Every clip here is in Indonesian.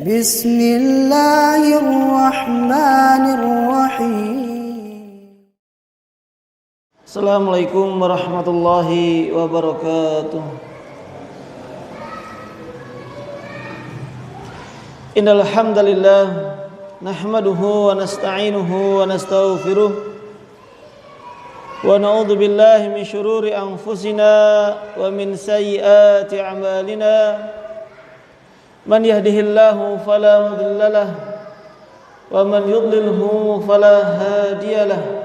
Bismillahirrahmanirrahim. Assalamualaikum warahmatullahi wabarakatuh. Innal hamdalillah nahmaduhu wa nasta'inuhu wa nastaghfiruh wa na'udzu billahi min shururi anfusina wa min sayyiati a'malina. Man yahdihillahu fala mudilla lahu wa man yudlilhu fala hadiya lahu.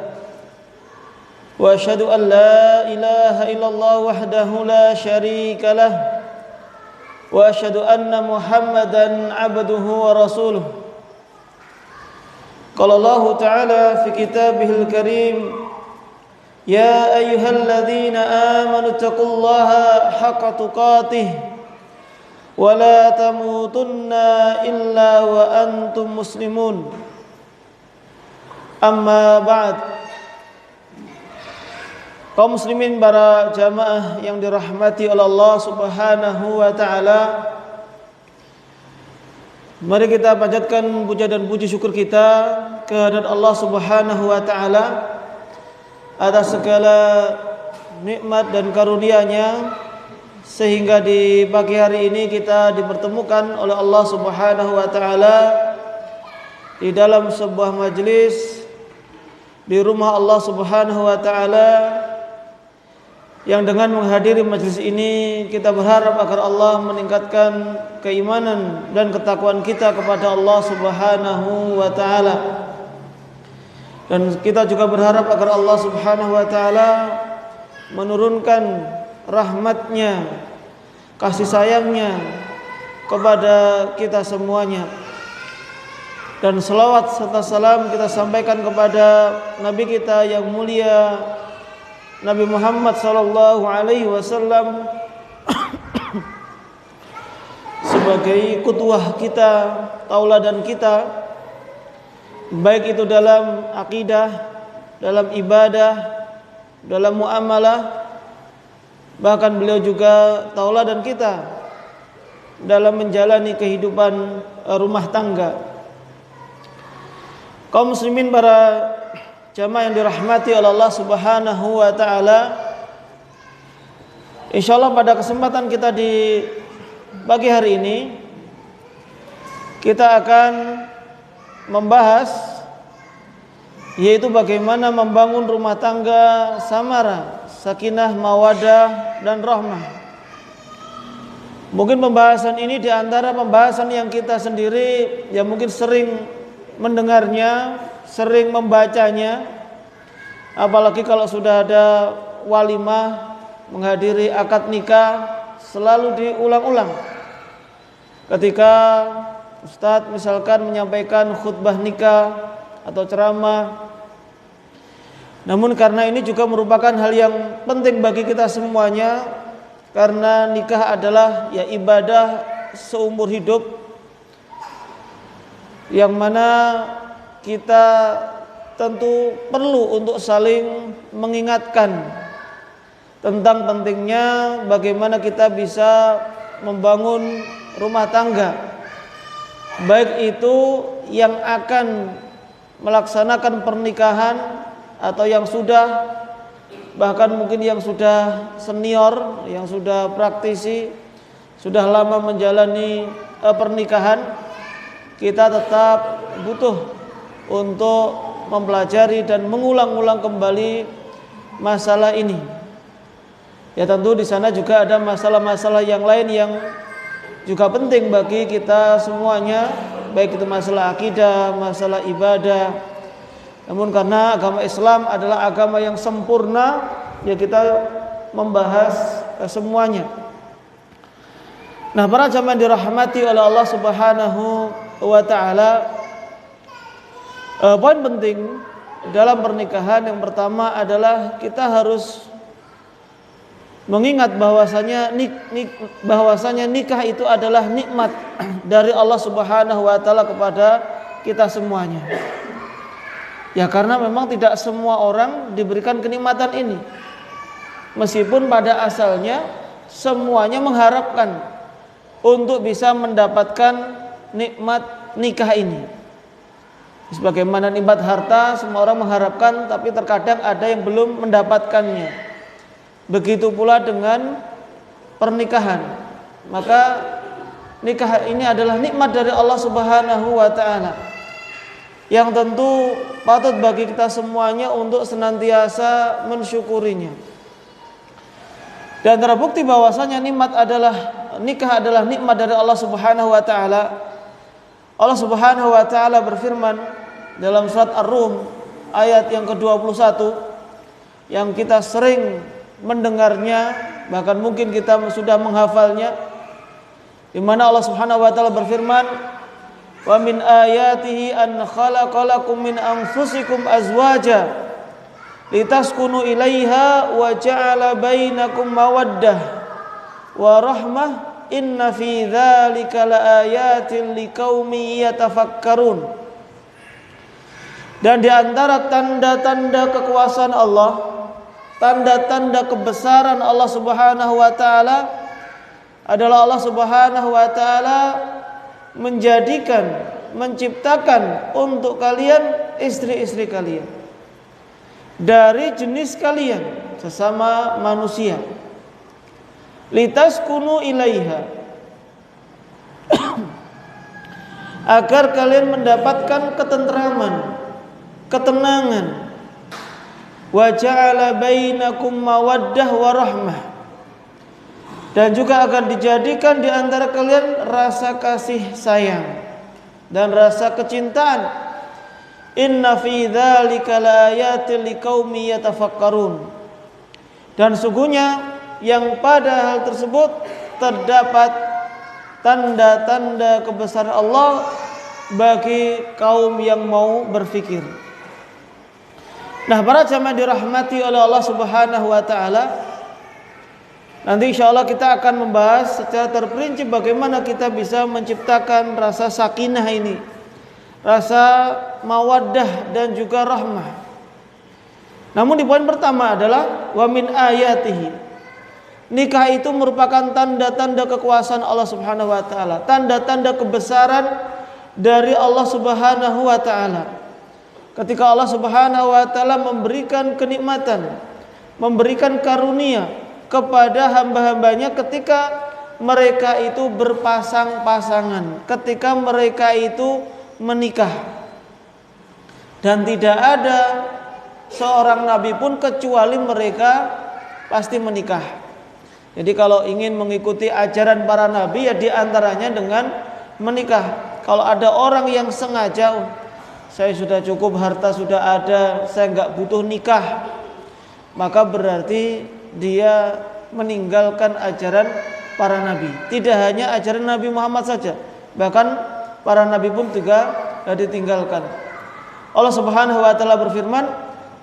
Wa asyhadu an la ilaha illallah wahdahu la syarika lahu wa asyhadu anna Muhammadan abduhu wa rasuluh. Qala Allah ta'ala fi kitabihil karim, ya ayyuhalladzina amanu taqullaha haqqa tuqatih wa la tamutunna illa wa antum muslimun. Amma ba'd. Kaum muslimin, para jamaah yang dirahmati oleh Allah Subhanahu wa taala, mari kita panjatkan puja dan puji syukur kita kehadirat Allah Subhanahu wa taala atas segala nikmat dan karunia-Nya, sehingga di pagi hari ini kita dipertemukan oleh Allah Subhanahu wa taala di dalam sebuah majelis di rumah Allah Subhanahu wa taala, yang dengan menghadiri majelis ini kita berharap agar Allah meningkatkan keimanan dan ketakwaan kita kepada Allah Subhanahu wa taala. Dan kita juga berharap agar Allah Subhanahu wa taala menurunkan rahmat-Nya, kasih sayang-Nya kepada kita semuanya. Dan selawat serta salam kita sampaikan kepada Nabi kita yang mulia, Nabi Muhammad sallallahu alaihi wasallam, sebagai qudwah kita, tauladan kita, baik itu dalam akidah, dalam ibadah, dalam muamalah. Bahkan beliau juga tauladan kita dalam menjalani kehidupan rumah tangga. Kaum muslimin, para jamaah yang dirahmati oleh Allah Subhanahu wa taala, insyaallah pada kesempatan kita di pagi hari ini kita akan membahas, yaitu bagaimana membangun rumah tangga samara, sakinah, mawadah dan rahmah. Mungkin pembahasan ini di antara pembahasan yang kita sendiri yang mungkin sering mendengarnya, sering membacanya, apalagi kalau sudah ada walimah, menghadiri akad nikah, selalu diulang-ulang. Ketika Ustadz misalkan menyampaikan khutbah nikah atau ceramah. Namun karena ini juga merupakan hal yang penting bagi kita semuanya, karena nikah adalah ya ibadah seumur hidup, yang mana kita tentu perlu untuk saling mengingatkan tentang pentingnya bagaimana kita bisa membangun rumah tangga, baik itu yang akan melaksanakan pernikahan atau yang sudah, bahkan mungkin yang sudah senior, yang sudah praktisi, sudah lama menjalani pernikahan. Kita tetap butuh untuk mempelajari dan mengulang-ulang kembali masalah ini. Ya tentu di sana juga ada masalah-masalah yang lain yang juga penting bagi kita semuanya, baik itu masalah akidah, masalah ibadah. Namun karena agama Islam adalah agama yang sempurna, ya kita membahas semuanya. Nah, para jamaah dirahmati oleh Allah Subhanahu wa taala, poin penting dalam pernikahan yang pertama adalah kita harus mengingat bahwasanya nikah itu adalah nikmat dari Allah Subhanahu wa taala kepada kita semuanya. Ya karena memang tidak semua orang diberikan kenikmatan ini. Meskipun pada asalnya semuanya mengharapkan untuk bisa mendapatkan nikmat nikah ini. Sebagaimana nikmat harta semua orang mengharapkan, tapi terkadang ada yang belum mendapatkannya. Begitu pula dengan pernikahan. Maka nikah ini adalah nikmat dari Allah Subhanahu wa taala, yang tentu patut bagi kita semuanya untuk senantiasa mensyukurinya. Dan terbukti bahwasanya nikah adalah nikmat dari Allah Subhanahu wa taala. Allah Subhanahu wa taala berfirman dalam surat Ar-Rum ayat yang ke-21 yang kita sering mendengarnya, bahkan mungkin kita sudah menghafalnya, di mana Allah Subhanahu wa taala berfirman, "Wa min ayatihi an khalaqalakum min anfusikum azwaja litaskunu ilaiha wa ja'ala bainakum mawaddah wa rahmah inna fi dzalika laayatin liqaumin yatafakkarun." Dan di antara tanda-tanda kekuasaan Allah, tanda-tanda kebesaran Allah Subhanahu wa taala adalah Allah Subhanahu wa taala menciptakan untuk kalian istri-istri kalian dari jenis kalian sesama manusia, litaskunu ilaiha, agar kalian mendapatkan ketentraman, ketenangan, wa ja'ala bainakum mawaddah wa rahmah, dan juga akan dijadikan di antara kalian rasa kasih sayang dan rasa kecintaan. Inna fi dzalika laayatil liqaumin yatafakkarun. Dan sungguhnya yang pada hal tersebut terdapat tanda-tanda kebesaran Allah bagi kaum yang mau berfikir. Nah, para jamaah dirahmati oleh Allah Subhanahu wa taala, nanti insyaallah kita akan membahas secara terperinci bagaimana kita bisa menciptakan rasa sakinah ini, rasa mawaddah dan juga rahmah. Namun di poin pertama adalah wa min ayatihi. Nikah itu merupakan tanda-tanda kekuasaan Allah Subhanahu wa taala, tanda-tanda kebesaran dari Allah Subhanahu wa taala. Ketika Allah Subhanahu wa taala memberikan kenikmatan, memberikan karunia kepada hamba-hambanya ketika mereka itu berpasang-pasangan, ketika mereka itu menikah. Dan tidak ada seorang nabi pun kecuali mereka pasti menikah. Jadi kalau ingin mengikuti ajaran para nabi, ya diantaranya dengan menikah. Kalau ada orang yang sengaja, saya sudah cukup, harta sudah ada, saya nggak butuh nikah, maka berarti dia meninggalkan ajaran para nabi. Tidak hanya ajaran Nabi Muhammad saja, bahkan para nabi pun juga ditinggalkan. Allah Subhanahu wa taala berfirman,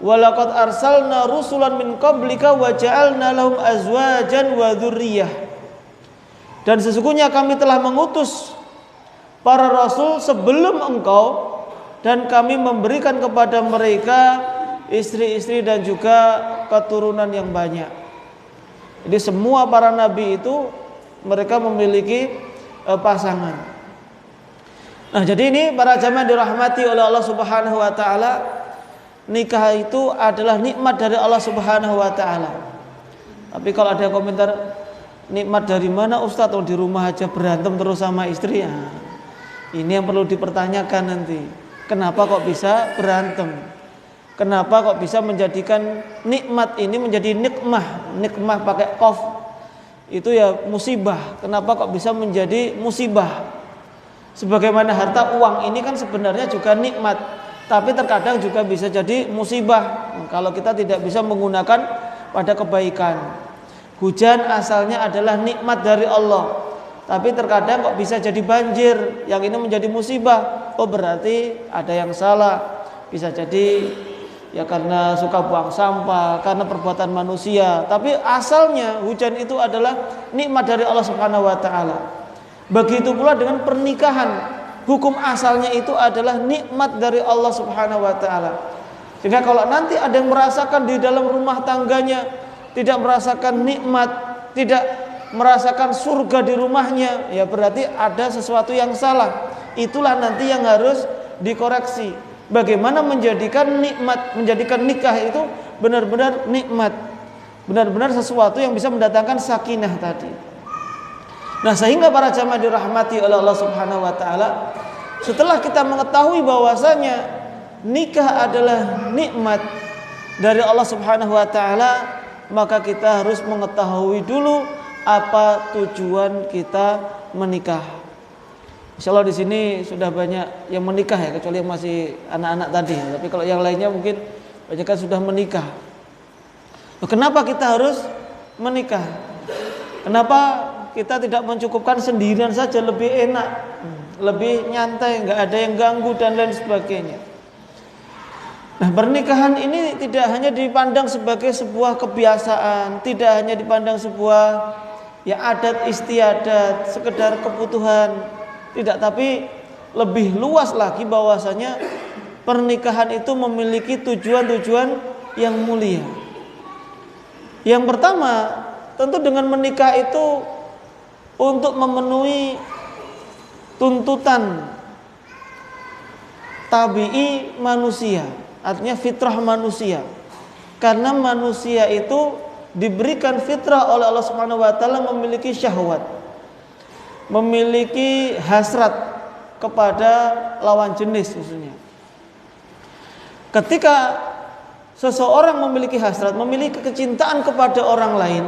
"Walaqad arsalna rusulan min qablika wa ja'alna lahum azwajan wa dzurriyyah." Dan sesungguhnya kami telah mengutus para rasul sebelum engkau, dan kami memberikan kepada mereka istri-istri dan juga keturunan yang banyak. Jadi semua para nabi itu mereka memiliki pasangan. Nah, jadi ini para jamaah dirahmati oleh Allah Subhanahu wa taala, nikah itu adalah nikmat dari Allah Subhanahu wa taala. Tapi kalau ada komentar, nikmat dari mana Ustaz? Di rumah aja berantem terus sama istri ya. Ini yang perlu dipertanyakan nanti. Kenapa kok bisa berantem? Kenapa kok bisa menjadikan nikmat ini menjadi nikmah? Nikmah pakai qaf. Itu ya musibah. Kenapa kok bisa menjadi musibah? Sebagaimana harta uang ini kan sebenarnya juga nikmat, tapi terkadang juga bisa jadi musibah kalau kita tidak bisa menggunakan pada kebaikan. Hujan asalnya adalah nikmat dari Allah, tapi terkadang kok bisa jadi banjir, yang ini menjadi musibah. Oh, berarti ada yang salah. Bisa jadi ya karena suka buang sampah, karena perbuatan manusia. Tapi asalnya hujan itu adalah nikmat dari Allah Subhanahu wa taala. Begitu pula dengan pernikahan, hukum asalnya itu adalah nikmat dari Allah Subhanahu wa taala. Sehingga kalau nanti ada yang merasakan di dalam rumah tangganya tidak merasakan nikmat, tidak merasakan surga di rumahnya, ya berarti ada sesuatu yang salah. Itulah nanti yang harus dikoreksi. Bagaimana menjadikan nikmat, menjadikan nikah itu benar-benar nikmat, benar-benar sesuatu yang bisa mendatangkan sakinah tadi. Nah, sehingga para jamaah dirahmati oleh Allah Subhanahu wa taala, setelah kita mengetahui bahwasanya nikah adalah nikmat dari Allah Subhanahu wa taala, maka kita harus mengetahui dulu apa tujuan kita menikah. Insyaallah di sini sudah banyak yang menikah ya, kecuali yang masih anak-anak tadi. Tapi kalau yang lainnya mungkin banyak kan sudah menikah. Kenapa kita harus menikah? Kenapa kita tidak mencukupkan sendirian saja, lebih enak, lebih nyantai, nggak ada yang ganggu dan lain sebagainya. Nah, pernikahan ini tidak hanya dipandang sebagai sebuah kebiasaan, tidak hanya dipandang sebuah ya adat istiadat, sekedar kebutuhan. Tidak, tapi lebih luas lagi bahwasanya pernikahan itu memiliki tujuan-tujuan yang mulia. Yang pertama, tentu dengan menikah itu untuk memenuhi tuntutan tabi'i manusia, artinya fitrah manusia. Karena manusia itu diberikan fitrah oleh Allah Subhanahu wa taala memiliki syahwat, memiliki hasrat kepada lawan jenis khususnya. Ketika seseorang memiliki hasrat, memiliki kecintaan kepada orang lain,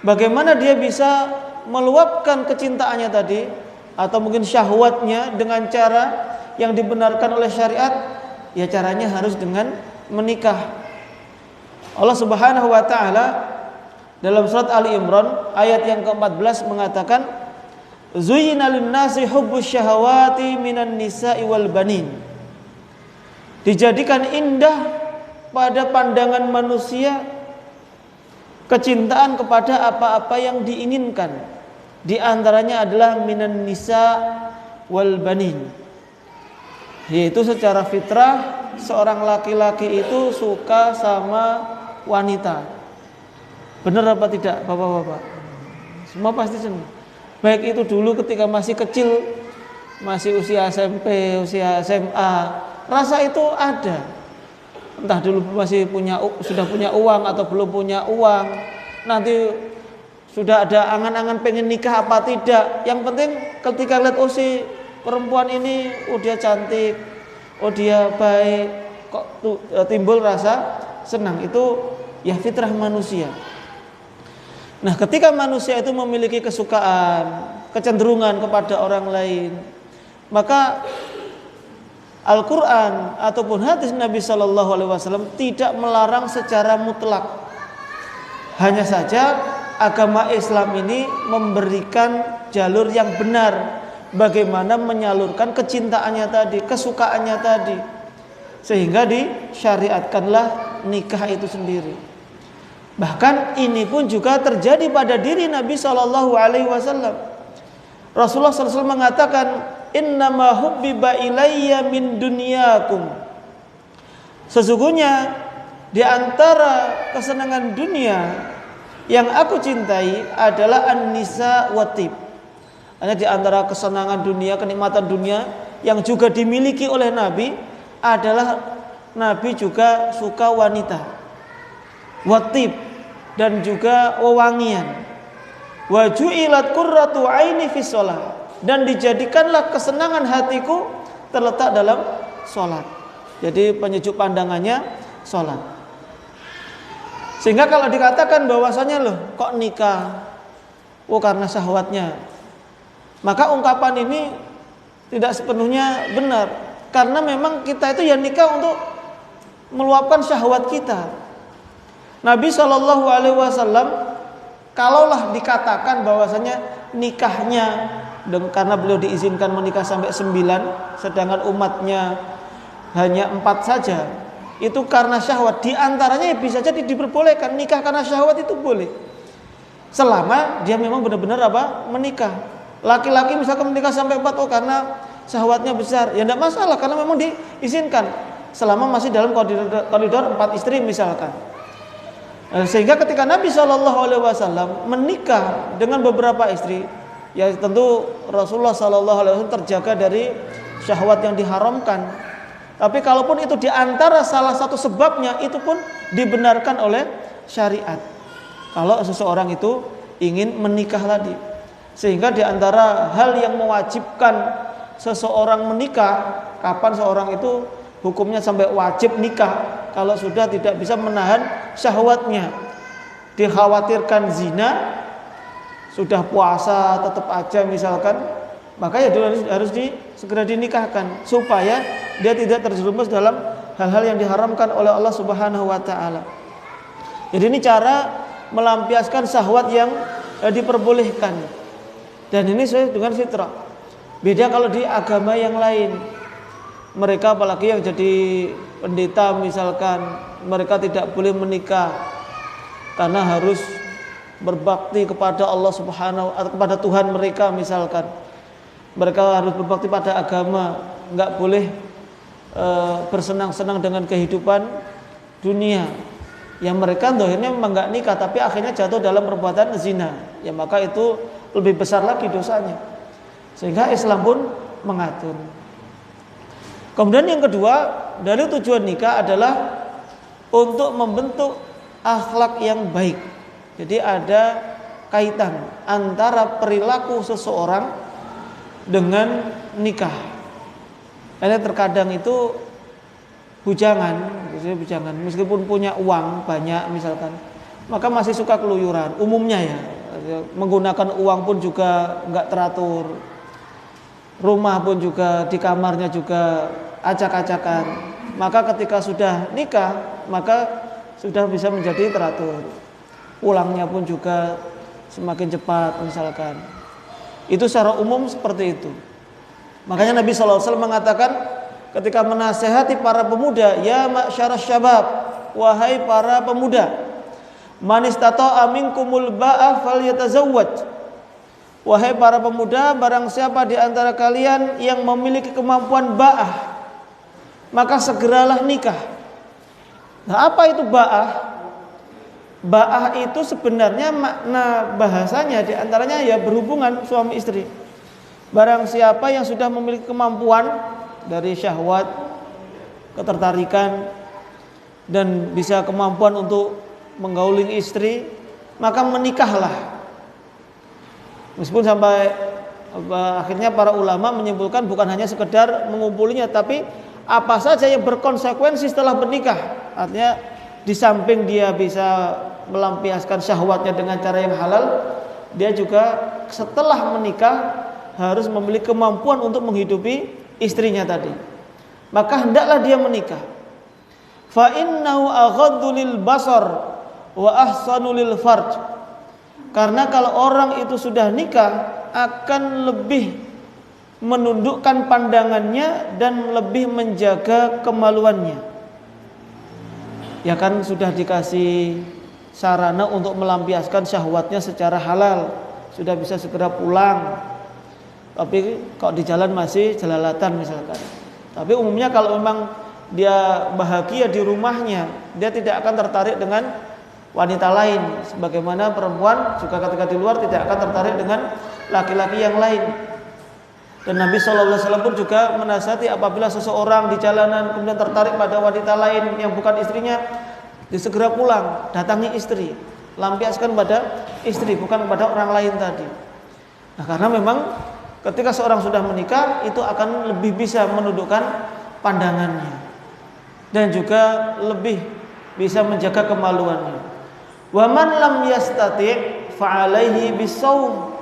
bagaimana dia bisa meluapkan kecintaannya tadi atau mungkin syahwatnya dengan cara yang dibenarkan oleh syariat? Ya caranya harus dengan menikah. Allah Subhanahu wa taala dalam surat Ali Imran ayat yang ke-14 mengatakan, Zuyyina lin-nasi hubbus syahawati minan nisa'i wal banin. Dijadikan indah pada pandangan manusia kecintaan kepada apa-apa yang diinginkan. Di antaranya adalah minan nisa wal banin. Yaitu secara fitrah seorang laki-laki itu suka sama wanita. Benar apa tidak, Bapak-bapak? Semua pasti senang. Baik itu dulu ketika masih kecil, masih usia SMP, usia SMA, rasa itu ada. Entah dulu sudah punya uang atau belum punya uang, nanti sudah ada angan-angan pengen nikah apa tidak. Yang penting ketika lihat si perempuan ini, dia cantik, dia baik, kok timbul rasa senang. Itu ya fitrah manusia. Nah, ketika manusia itu memiliki kesukaan, kecenderungan kepada orang lain, maka Al-Quran ataupun hadis Nabi Sallallahu Alaihi Wasallam tidak melarang secara mutlak. Hanya saja agama Islam ini memberikan jalur yang benar bagaimana menyalurkan kecintaannya tadi, kesukaannya tadi, sehingga disyariatkanlah nikah itu sendiri. Bahkan ini pun juga terjadi pada diri Nabi Sallallahu Alaihi Wasallam. Rasulullah SAW mengatakan, Innama hubbiba ilayya min dunyakum. Sesungguhnya di antara kesenangan dunia yang aku cintai adalah an-nisa wa tib. Hanya di antara kesenangan dunia, kenikmatan dunia yang juga dimiliki oleh Nabi adalah Nabi juga suka wanita. Watib dan juga wewangian. Wa ju'ilat qurratu aini fi shalah, dan dijadikanlah kesenangan hatiku terletak dalam salat. Jadi penyejuk pandangannya salat. Sehingga kalau dikatakan bahwasanya loh kok nikah? Karena syahwatnya. Maka ungkapan ini tidak sepenuhnya benar. Karena memang kita itu ya nikah untuk meluapkan syahwat kita. Nabi Shallallahu Alaihi Wasallam kalaulah dikatakan bahwasanya nikahnya karena beliau diizinkan menikah sampai 9, sedangkan umatnya hanya 4 saja, itu karena syahwat. Di antaranya bisa jadi diperbolehkan nikah karena syahwat, itu boleh, selama dia memang benar-benar menikah. Laki-laki misalkan menikah sampai 4 karena syahwatnya besar, ya tidak masalah karena memang diizinkan selama masih dalam koridor 4 istri misalkan. Sehingga ketika Nabi SAW menikah dengan beberapa istri, ya tentu Rasulullah SAW terjaga dari syahwat yang diharamkan. Tapi kalaupun itu diantara salah satu sebabnya, itu pun dibenarkan oleh syariat. Kalau seseorang itu ingin menikah tadi, sehingga diantara hal yang mewajibkan seseorang menikah, kapan seorang itu hukumnya sampai wajib nikah, kalau sudah tidak bisa menahan syahwatnya, dikhawatirkan zina, sudah puasa tetap aja misalkan, maka ya harus segera dinikahkan supaya dia tidak terjerumus dalam hal-hal yang diharamkan oleh Allah Subhanahu wa taala. Jadi ini cara melampiaskan syahwat yang diperbolehkan. Dan ini sesuai dengan fitrah. Beda kalau di agama yang lain. Mereka apalagi yang jadi pendeta misalkan, mereka tidak boleh menikah karena harus berbakti kepada Allah Subhanahu atau kepada Tuhan mereka misalkan. Mereka harus berbakti pada agama, enggak boleh bersenang-senang dengan kehidupan dunia. Yang mereka dohirnya memang enggak nikah tapi akhirnya jatuh dalam perbuatan zina. Ya maka itu lebih besar lagi dosanya. Sehingga Islam pun mengatur. Kemudian yang kedua, dari tujuan nikah adalah untuk membentuk akhlak yang baik. Jadi ada kaitan antara perilaku seseorang dengan nikah. Karena terkadang itu bujangan, meskipun punya uang banyak misalkan, maka masih suka keluyuran. Umumnya ya, menggunakan uang pun juga enggak teratur. Rumah pun juga di kamarnya juga acak-acakan. Maka ketika sudah nikah, maka sudah bisa menjadi teratur. Pulangnya pun juga semakin cepat misalkan. Itu secara umum seperti itu. Makanya Nabi SAW mengatakan ketika menasehati para pemuda, ya ma'syarasy syabab, wahai para pemuda, man istata'a minkumul ba'a falyatazawwaj. Wahai para pemuda, barang siapa di antara kalian yang memiliki kemampuan ba'ah, maka segeralah nikah. Nah, apa itu ba'ah? Ba'ah itu sebenarnya makna bahasanya di antaranya ya berhubungan suami istri. Barang siapa yang sudah memiliki kemampuan dari syahwat, ketertarikan, dan bisa kemampuan untuk menggauling istri, maka menikahlah. Meskipun sampai akhirnya para ulama menyimpulkan bukan hanya sekedar mengumpulinya, tapi apa saja yang berkonsekuensi setelah bernikah. Artinya di samping dia bisa melampiaskan syahwatnya dengan cara yang halal, dia juga setelah menikah harus memiliki kemampuan untuk menghidupi istrinya tadi. Maka hendaklah dia menikah. Fa innahu aghaddu lil basar wa ahsanu lil farj. Karena kalau orang itu sudah nikah akan lebih menundukkan pandangannya dan lebih menjaga kemaluannya. Ya kan sudah dikasih sarana untuk melampiaskan syahwatnya secara halal, sudah bisa segera pulang. Tapi kalau di jalan masih jelalatan misalkan. Tapi umumnya kalau memang dia bahagia di rumahnya, dia tidak akan tertarik dengan wanita lain, sebagaimana perempuan juga ketika di luar tidak akan tertarik dengan laki-laki yang lain. Dan Nabi SAW pun juga menasihati apabila seseorang di jalanan kemudian tertarik pada wanita lain yang bukan istrinya, disegera pulang, datangi istri, lampiaskan pada istri, bukan kepada orang lain tadi. Nah, karena memang ketika seorang sudah menikah itu akan lebih bisa menundukkan pandangannya dan juga lebih bisa menjaga kemaluannya. Wa man lam yastati' fa alaihi bisawm.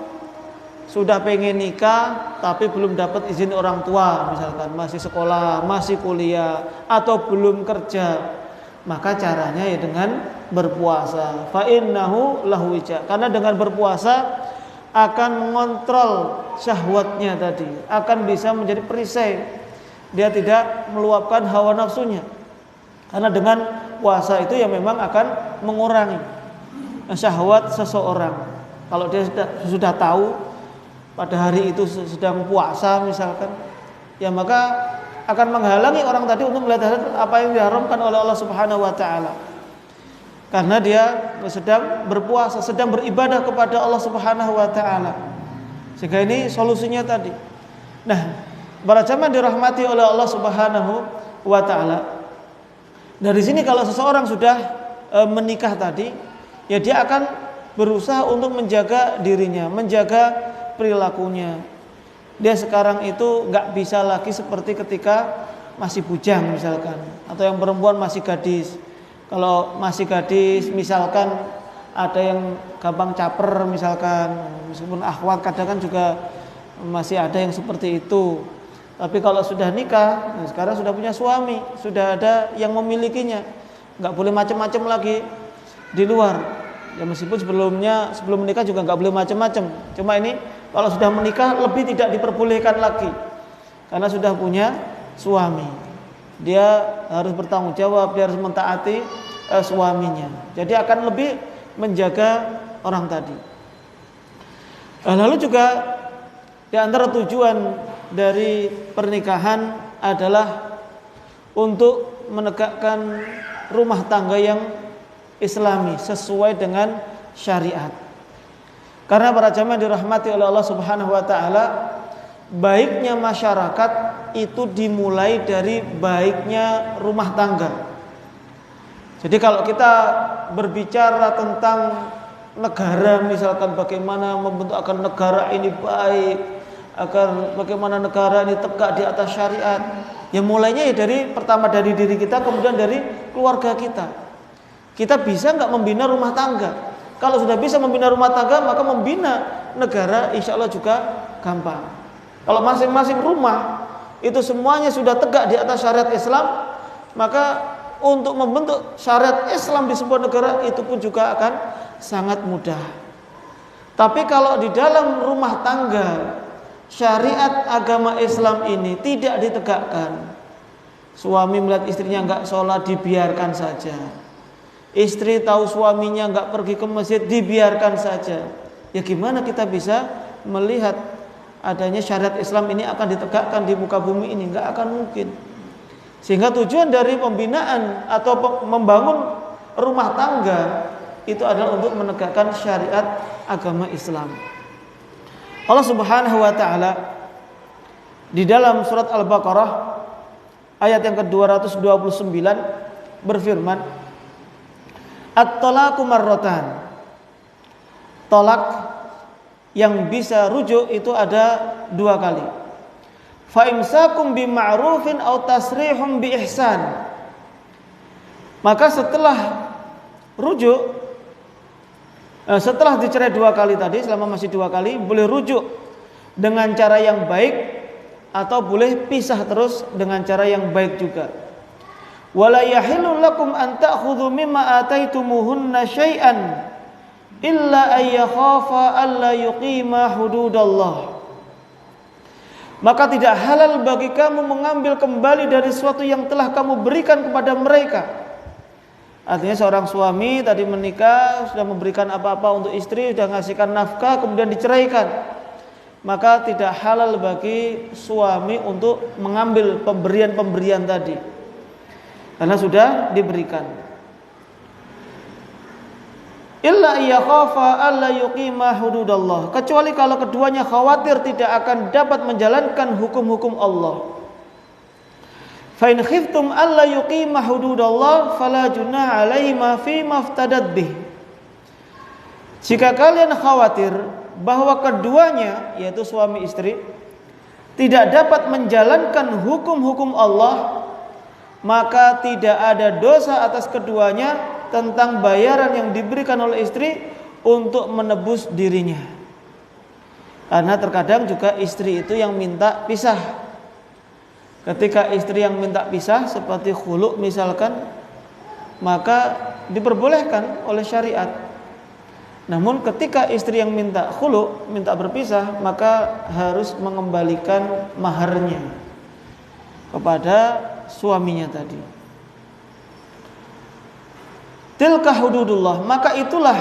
Sudah pengen nikah tapi belum dapat izin orang tua, misalkan masih sekolah, masih kuliah atau belum kerja, maka caranya ya dengan berpuasa. Fa innahu lahu wija. Karena dengan berpuasa akan mengontrol syahwatnya tadi, akan bisa menjadi perisai. Dia tidak meluapkan hawa nafsunya. Karena dengan puasa itu ya memang akan mengurangi syahwat seseorang. Kalau dia sudah tahu pada hari itu sedang puasa misalkan, ya maka akan menghalangi orang tadi untuk melihat apa yang diharamkan oleh Allah Subhanahu wa taala. karena dia sedang berpuasa, sedang beribadah kepada Allah Subhanahu wa taala. Sehingga ini solusinya tadi. Nah, para jamaah dirahmati oleh Allah Subhanahu wa taala. Dari sini kalau seseorang sudah menikah tadi, ya dia akan berusaha untuk menjaga dirinya, menjaga perilakunya. Dia sekarang itu nggak bisa lagi seperti ketika masih bujang misalkan, atau yang perempuan masih gadis. Kalau masih gadis misalkan ada yang gampang caper misalkan, meskipun akhwat kadang kan juga masih ada yang seperti itu. Tapi kalau sudah nikah, nah sekarang sudah punya suami, sudah ada yang memilikinya, nggak boleh macam-macam lagi di luar. Ya meskipun sebelum menikah juga nggak boleh macam-macam. Cuma ini kalau sudah menikah lebih tidak diperbolehkan lagi, karena sudah punya suami. Dia harus bertanggung jawab, dia harus mentaati suaminya. Jadi akan lebih menjaga orang tadi. Lalu juga di antara tujuan dari pernikahan adalah untuk menegakkan rumah tangga yang Islami sesuai dengan syariat. Karena para jamaah dirahmati oleh Allah Subhanahu wa taala, baiknya masyarakat itu dimulai dari baiknya rumah tangga. Jadi kalau kita berbicara tentang negara, misalkan bagaimana membentukkan negara ini baik, agar bagaimana negara ini tegak di atas syariat, ya mulainya ya pertama dari diri kita, kemudian dari keluarga kita. Kita bisa nggak membina rumah tangga? Kalau sudah bisa membina rumah tangga, maka membina negara insya Allah juga gampang. Kalau masing-masing rumah itu semuanya sudah tegak di atas syariat Islam, maka untuk membentuk syariat Islam di sebuah negara itu pun juga akan sangat mudah. Tapi kalau di dalam rumah tangga syariat agama Islam ini tidak ditegakkan, suami melihat istrinya nggak sholat, dibiarkan saja. Istri tahu suaminya nggak pergi ke masjid, dibiarkan saja. Ya gimana kita bisa melihat adanya syariat Islam ini akan ditegakkan di muka bumi ini? Nggak akan mungkin. Sehingga tujuan dari pembinaan atau membangun rumah tangga itu adalah untuk menegakkan syariat agama Islam. Allah Subhanahu wa taala di dalam surat Al-Baqarah ayat yang ke-229 berfirman, At-talaqu marratan. Tolak yang bisa rujuk itu ada 2 kali. Fa imsakum bima'rufin aw tasrihum bi ihsan. Maka setelah rujuk, setelah dicerai 2 kali tadi, selama masih 2 kali, boleh rujuk dengan cara yang baik atau boleh pisah terus dengan cara yang baik juga. Wala yahillu lakum an ta'khudhu mimma ataitumuhunna syai'an illa ay yakhafa alla yuqima hududallah. Maka tidak halal bagi kamu mengambil kembali dari sesuatu yang telah kamu berikan kepada mereka. Artinya seorang suami tadi menikah, sudah memberikan apa-apa untuk istri, sudah ngasihkan nafkah, kemudian diceraikan. Maka tidak halal bagi suami untuk mengambil pemberian-pemberian tadi, karena sudah diberikan. Illa yakhafa alla yuqima hududallah, kecuali kalau keduanya khawatir tidak akan dapat menjalankan hukum-hukum Allah. Fa in khiftum alla yuqima hududallah fala junaha alaihima fima iftadat bih. Jika kalian khawatir bahwa keduanya, yaitu suami istri, tidak dapat menjalankan hukum-hukum Allah, maka tidak ada dosa atas keduanya tentang bayaran yang diberikan oleh istri untuk menebus dirinya. Karena terkadang juga istri itu yang minta pisah. Ketika istri yang minta pisah seperti khulu misalkan, maka diperbolehkan oleh syariat. Namun ketika istri yang minta khulu, minta berpisah, maka harus mengembalikan maharnya kepada suaminya tadi. Tilka hududullah, maka itulah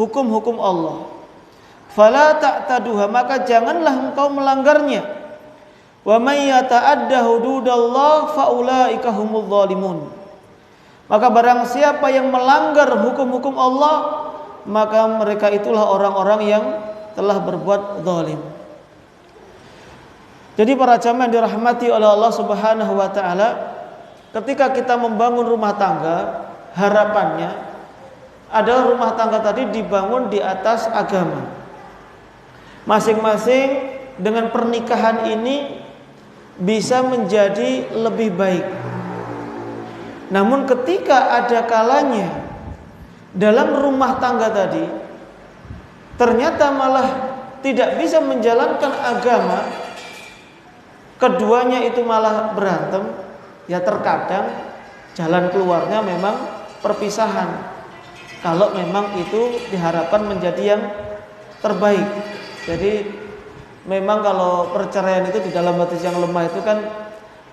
hukum-hukum Allah. Fala ta'taduha, maka janganlah engkau melanggarnya. Wa may yata'adda hududallah faulaika humudz zalimun. Maka barang siapa yang melanggar hukum-hukum Allah, maka mereka itulah orang-orang yang telah berbuat zalim. Jadi para jamaah yang dirahmati oleh Allah Subhanahu wa taala, ketika kita membangun rumah tangga, harapannya adalah rumah tangga tadi dibangun di atas agama. Masing-masing dengan pernikahan ini bisa menjadi lebih baik. Namun ketika ada kalanya dalam rumah tangga tadi ternyata malah tidak bisa menjalankan agama, keduanya itu malah berantem, ya terkadang jalan keluarnya memang perpisahan. Kalau memang itu diharapkan menjadi yang terbaik. Jadi memang kalau perceraian itu di dalam hadis yang lemah itu kan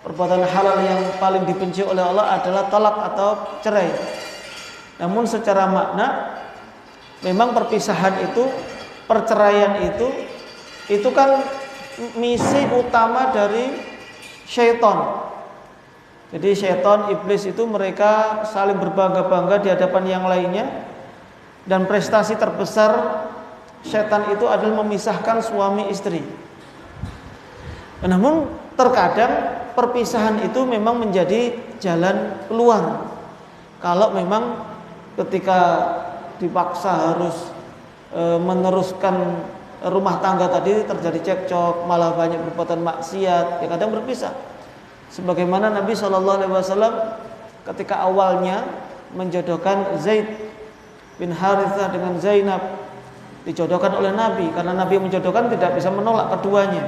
perbuatan halal yang paling dibenci oleh Allah adalah talak atau cerai. Namun secara makna memang perpisahan itu, perceraian itu kan misi utama dari syaitan. Jadi syaitan, iblis itu mereka saling berbangga-bangga di hadapan yang lainnya. Dan prestasi terbesar syaitan itu adalah memisahkan suami istri. Namun terkadang perpisahan itu memang menjadi jalan keluar. Kalau memang ketika dipaksa harus meneruskan rumah tangga tadi terjadi cekcok, malah banyak perbuatan maksiat, ya kadang berpisah. Sebagaimana Nabi SAW ketika awalnya menjodohkan Zaid bin Harithah dengan Zainab, dijodohkan oleh Nabi karena Nabi menjodohkan tidak bisa menolak keduanya.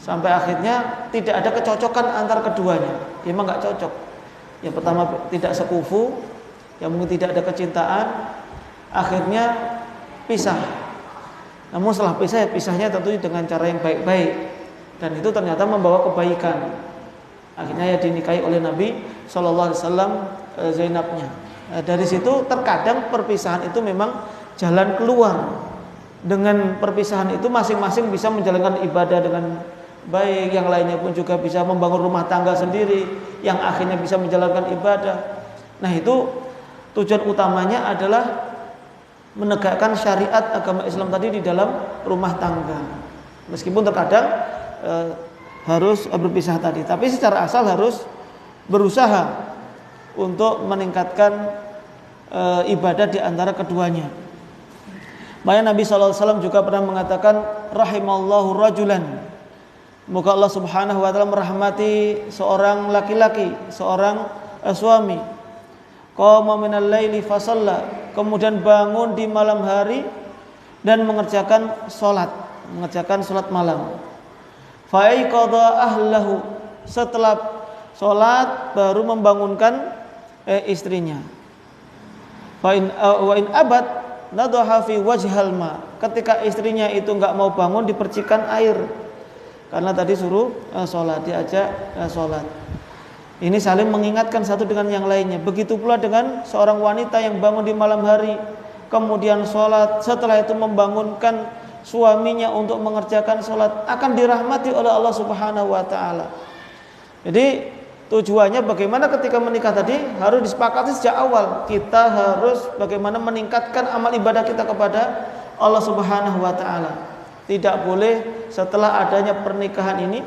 Sampai akhirnya tidak ada kecocokan antar keduanya. Ya, memang nggak cocok. Yang pertama tidak sekufu, yang mungkin tidak ada kecintaan, akhirnya pisah. Namun setelah pisah, ya pisahnya tentu dengan cara yang baik-baik, dan itu ternyata membawa kebaikan. Akhirnya ya dinikahi oleh Nabi SAW Zainabnya. Dari situ terkadang perpisahan itu memang jalan keluar. Dengan perpisahan itu masing-masing bisa menjalankan ibadah dengan baik, yang lainnya pun juga bisa membangun rumah tangga sendiri, yang akhirnya bisa menjalankan ibadah. Nah, itu tujuan utamanya adalah menegakkan syariat agama Islam tadi di dalam rumah tangga. Meskipun terkadang harus berpisah tadi, tapi secara asal harus berusaha untuk meningkatkan ibadah di antara keduanya. Makanya Nabi SAW juga pernah mengatakan, rahimallahu rajulan, moga Allah Subhanahu wa taala merahmati seorang laki-laki, seorang suami, qama minal laili fasalla, kemudian bangun di malam hari dan mengerjakan salat malam. Fa aiqadha ahlahu, setelah salat baru membangunkan istrinya. Fa in abad nadaha fi wajhal ma, ketika istrinya itu enggak mau bangun dipercikan air. Karena tadi suruh sholat, diajak sholat. Ini saling mengingatkan satu dengan yang lainnya. Begitu pula dengan seorang wanita yang bangun di malam hari, kemudian sholat, setelah itu membangunkan suaminya untuk mengerjakan sholat, akan dirahmati oleh Allah Subhanahu wa taala. Jadi tujuannya bagaimana ketika menikah tadi harus disepakati sejak awal. Kita harus bagaimana meningkatkan amal ibadah kita kepada Allah Subhanahu wa taala. Tidak boleh setelah adanya pernikahan ini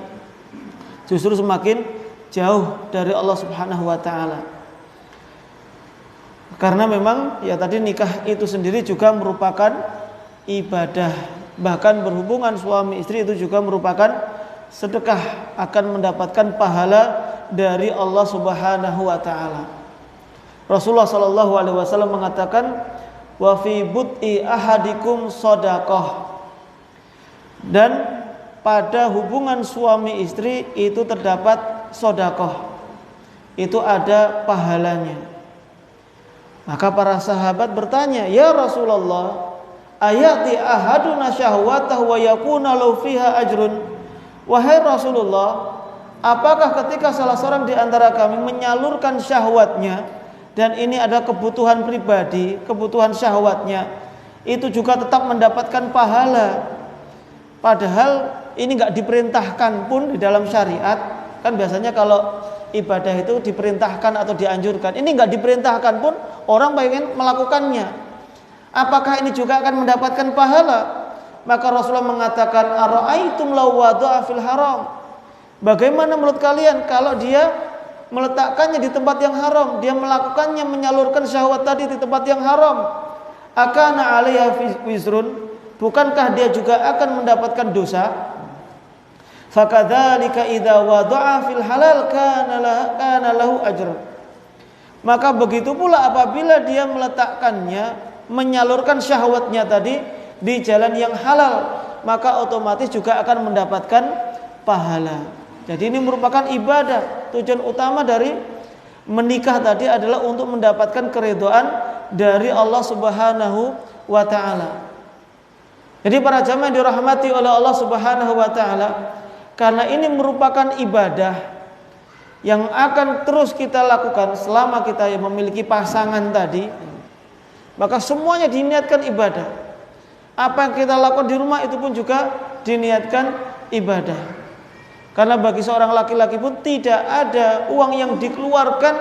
justru semakin jauh dari Allah Subhanahu wa taala. Karena memang ya tadi nikah itu sendiri juga merupakan ibadah. Bahkan berhubungan suami istri itu juga merupakan sedekah, akan mendapatkan pahala dari Allah Subhanahu wa taala. Rasulullah sallallahu alaihi wasallam mengatakan, wa fi bud'i ahadikum shadaqah. Dan pada hubungan suami istri itu terdapat sedekah, itu ada pahalanya. Maka para sahabat bertanya, ya Rasulullah, ayati ahaduna syahwatahu wa yakuna lahu fiha ajrun. Wahai Rasulullah, apakah ketika salah seorang di antara kami menyalurkan syahwatnya, dan ini ada kebutuhan pribadi, kebutuhan syahwatnya, itu juga tetap mendapatkan pahala? Padahal ini nggak diperintahkan pun di dalam syariat. Kan biasanya kalau ibadah itu diperintahkan atau dianjurkan. Ini enggak diperintahkan pun orang pengen melakukannya. Apakah ini juga akan mendapatkan pahala? Maka Rasulullah mengatakan, ara'aitum law wada'a fil haram. Bagaimana menurut kalian kalau dia meletakkannya di tempat yang haram, dia melakukannya, menyalurkan syahwat tadi di tempat yang haram, akana 'alaiha wizrun, bukankah dia juga akan mendapatkan dosa? Fakadzalika idza wada'a fil halal kana lahu ajr. Maka begitu pula apabila dia meletakkannya, menyalurkan syahwatnya tadi di jalan yang halal, maka otomatis juga akan mendapatkan pahala. Jadi ini merupakan ibadah. Tujuan utama dari menikah tadi adalah untuk mendapatkan keridhaan dari Allah Subhanahu wa taala. Jadi para jamaah dirahmati oleh Allah Subhanahu wa taala, karena ini merupakan ibadah yang akan terus kita lakukan selama kita memiliki pasangan tadi, maka semuanya diniatkan ibadah. Apa yang kita lakukan di rumah itu pun juga diniatkan ibadah. Karena bagi seorang laki-laki pun tidak ada uang yang dikeluarkan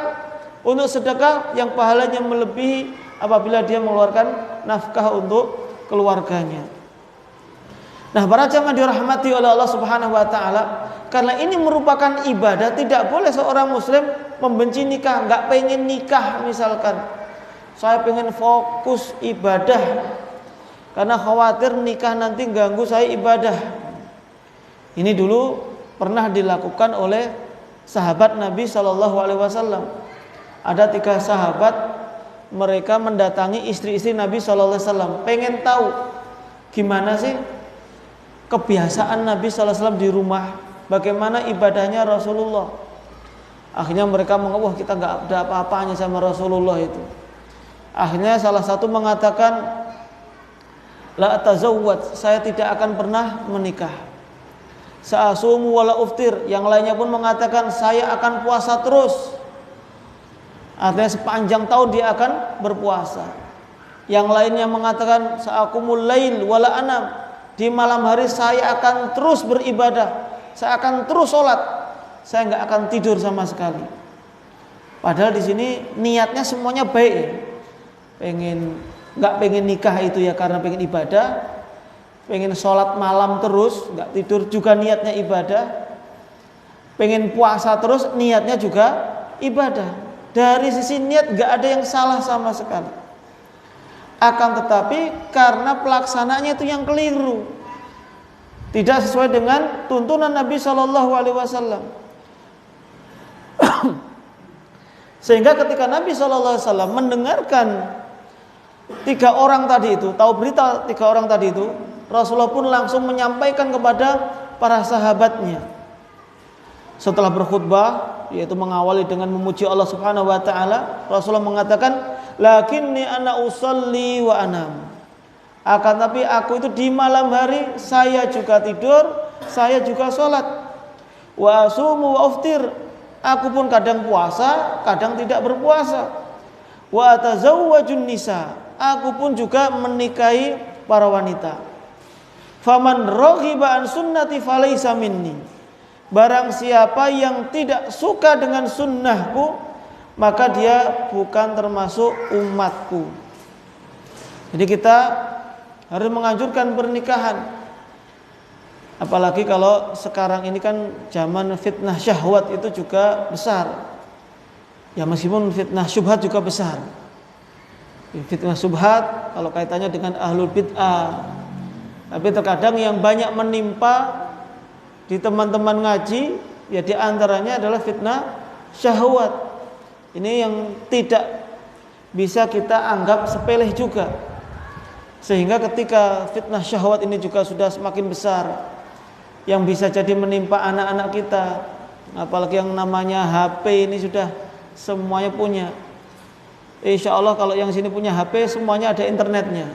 untuk sedekah yang pahalanya melebihi apabila dia mengeluarkan nafkah untuk keluarganya. Nah, para jamaah dirahmati oleh Allah Subhanahu wa taala, karena ini merupakan ibadah, tidak boleh seorang muslim membenci nikah, enggak pengen nikah misalkan. Saya pengen fokus ibadah karena khawatir nikah nanti ganggu saya ibadah. Ini dulu pernah dilakukan oleh sahabat Nabi Shallallahu Alaihi Wasallam. Ada 3 sahabat, mereka mendatangi istri-istri Nabi Shallallahu Alaihi Wasallam, pengen tahu gimana sih kebiasaan Nabi Shallallahu Alaihi Wasallam di rumah, bagaimana ibadahnya Rasulullah. Akhirnya mereka mengatakan, kita nggak ada apa-apanya sama Rasulullah itu. Akhirnya salah satu mengatakan, la atazawwad, saya tidak akan pernah menikah. Sa'asumu wala uftir, yang lainnya pun mengatakan saya akan puasa terus. Artinya sepanjang tahun dia akan berpuasa. Yang lainnya mengatakan sa'akumul lail wala anam, di malam hari saya akan terus beribadah, saya akan terus sholat, saya nggak akan tidur sama sekali. Padahal di sini niatnya semuanya baik. Nggak pengen nikah itu ya karena pengen ibadah. Pengen sholat malam terus, nggak tidur juga niatnya ibadah. Pengen puasa terus, niatnya juga ibadah. Dari sisi niat nggak ada yang salah sama sekali. Akan tetapi karena pelaksananya itu yang keliru, tidak sesuai dengan tuntunan Nabi Shallallahu Alaihi Wasallam. Sehingga ketika Nabi Shallallahu Alaihi Wasallam mendengarkan 3 orang tadi itu, tahu berita 3 orang tadi itu, Rasulullah pun langsung menyampaikan kepada para sahabatnya. Setelah berkhutbah, yaitu mengawali dengan memuji Allah Subhanahu wa taala, Rasulullah mengatakan, "Lakinni ana usolli wa anam." Akan tapi aku itu di malam hari saya juga tidur, saya juga sholat. Wa asumu wa uftir. Aku pun kadang puasa, kadang tidak berpuasa. Wa atazawwajun nisa. Aku pun juga menikahi para wanita. Faman raghiba an sunnati falaysa minni. Barang siapa yang tidak suka dengan sunnahku, maka dia bukan termasuk umatku. Jadi kita harus menganjurkan pernikahan. Apalagi kalau sekarang ini kan zaman fitnah syahwat itu juga besar. Ya meskipun fitnah syubhat juga besar. Fitnah syubhat kalau kaitannya dengan ahlul bid'ah. Tapi terkadang yang banyak menimpa di teman-teman ngaji, ya di antaranya adalah fitnah syahwat. Ini yang tidak bisa kita anggap sepele juga. Sehingga ketika fitnah syahwat ini juga sudah semakin besar, yang bisa jadi menimpa anak-anak kita, apalagi yang namanya HP ini sudah semuanya punya. Insya Allah kalau yang sini punya HP semuanya ada internetnya.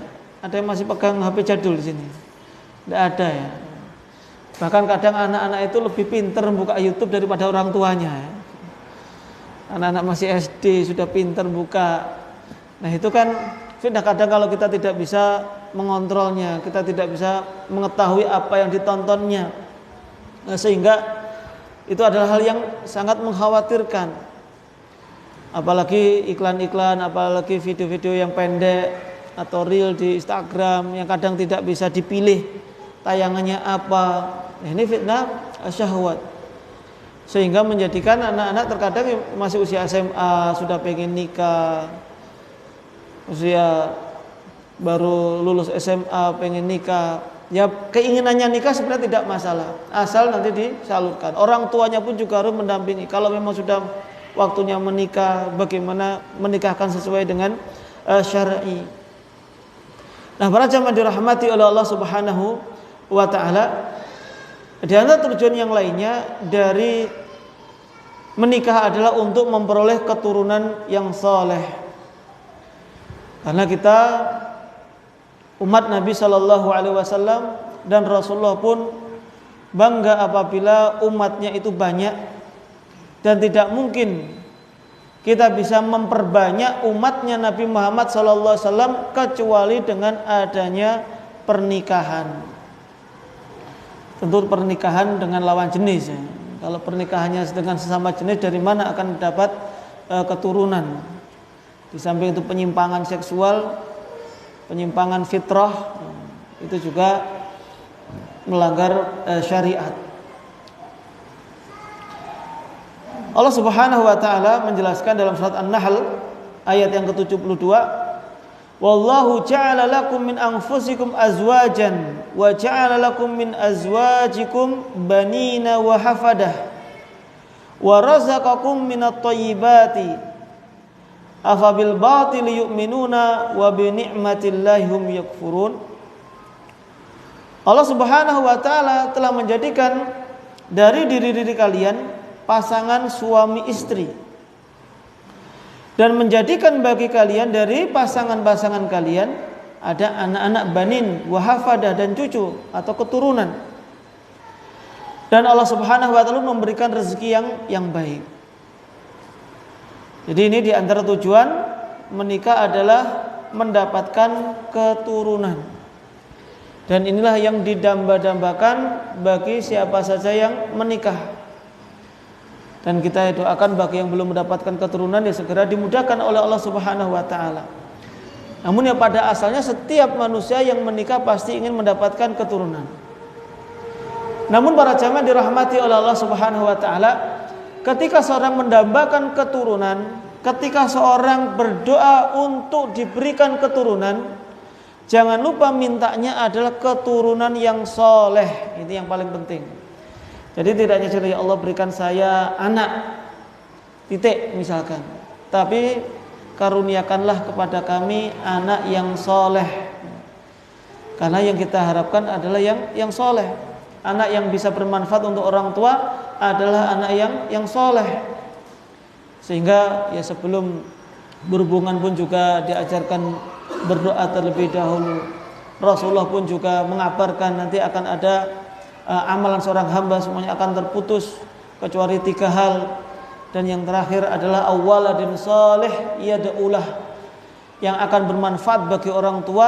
Ada yang masih pegang HP jadul di sini? Tidak ada ya. Bahkan kadang anak-anak itu lebih pintar buka YouTube daripada orang tuanya. Anak-anak masih SD sudah pintar buka. Nah itu kan fitnah. Kadang kalau kita tidak bisa mengontrolnya, kita tidak bisa mengetahui apa yang ditontonnya, nah, sehingga itu adalah hal yang sangat mengkhawatirkan. Apalagi iklan-iklan, apalagi video-video yang pendek atau reel di Instagram yang kadang tidak bisa dipilih tayangannya apa. Ini fitnah syahwat, sehingga menjadikan anak-anak terkadang masih usia SMA sudah pengen nikah, usia baru lulus SMA pengen nikah. Ya keinginannya nikah sebenarnya tidak masalah, asal nanti disalurkan. Orang tuanya pun juga harus mendampingi. Kalau memang sudah waktunya menikah, bagaimana menikahkan sesuai dengan syar'i. Nah, para jamaah dirahmati oleh Allah Subhanahu wa taala, di antara tujuan yang lainnya dari menikah adalah untuk memperoleh keturunan yang saleh. Karena kita umat Nabi Shallallahu Alaihi Wasallam dan Rasulullah pun bangga apabila umatnya itu banyak, dan tidak mungkin kita bisa memperbanyak umatnya Nabi Muhammad Shallallahu Alaihi Wasallam kecuali dengan adanya pernikahan. Tentu pernikahan dengan lawan jenis ya. Kalau pernikahannya dengan sesama jenis, dari mana akan dapat keturunan? Di samping itu penyimpangan seksual, penyimpangan fitrah, itu juga melanggar syariat. Allah Subhanahu wa taala menjelaskan dalam surat An-Nahl ayat yang ke-72, wallahu ja'ala lakum min anfusikum azwajan wa ja'ala lakum min azwajikum banina wa hafadah wa razaqakum minat thayyibati afabil batili yu'minuna wa bi ni'matillahi hum yakfurun. Allah Subhanahu wa taala telah menjadikan dari diri-diri kalian pasangan suami istri, dan menjadikan bagi kalian dari pasangan-pasangan kalian ada anak-anak banin, wahafadah, dan cucu atau keturunan. Dan Allah Subhanahu wa taala memberikan rezeki yang baik. Jadi ini di antara tujuan menikah adalah mendapatkan keturunan. Dan inilah yang didamba-dambakan bagi siapa saja yang menikah. Dan kita doakan bagi yang belum mendapatkan keturunan ya segera dimudahkan oleh Allah Subhanahu wa taala. Namun ya pada asalnya setiap manusia yang menikah pasti ingin mendapatkan keturunan. Namun para jamaah dirahmati oleh Allah Subhanahu wa taala, ketika seorang mendambakan keturunan, ketika seorang berdoa untuk diberikan keturunan, jangan lupa mintanya adalah keturunan yang soleh. Ini yang paling penting. Jadi tidak hanya ya Allah berikan saya anak titik misalkan, tapi karuniakanlah kepada kami anak yang soleh. Karena yang kita harapkan adalah yang soleh. Anak yang bisa bermanfaat untuk orang tua adalah anak yang soleh. Sehingga ya sebelum berhubungan pun juga diajarkan berdoa terlebih dahulu. Rasulullah pun juga mengabarkan nanti akan ada amalan seorang hamba semuanya akan terputus kecuali 3 hal, dan yang terakhir adalah awwaladin salih yad'ulah. Yang akan bermanfaat bagi orang tua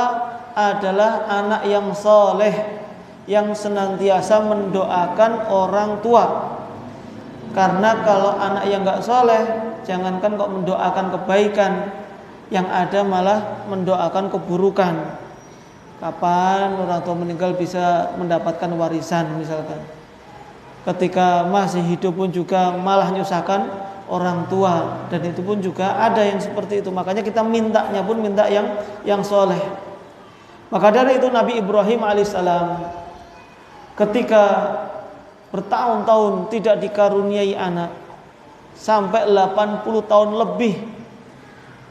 adalah anak yang saleh yang senantiasa mendoakan orang tua. Karena kalau anak yang enggak saleh, jangankan kok mendoakan kebaikan, yang ada malah mendoakan keburukan. Kapan orang tua meninggal bisa mendapatkan warisan misalkan. Ketika masih hidup pun juga malah nyusahkan orang tua, dan itu pun juga ada yang seperti itu. Makanya kita mintanya pun minta yang soleh. Maka dari itu Nabi Ibrahim alaihissalam ketika bertahun-tahun tidak dikaruniai anak, sampai 80 tahun lebih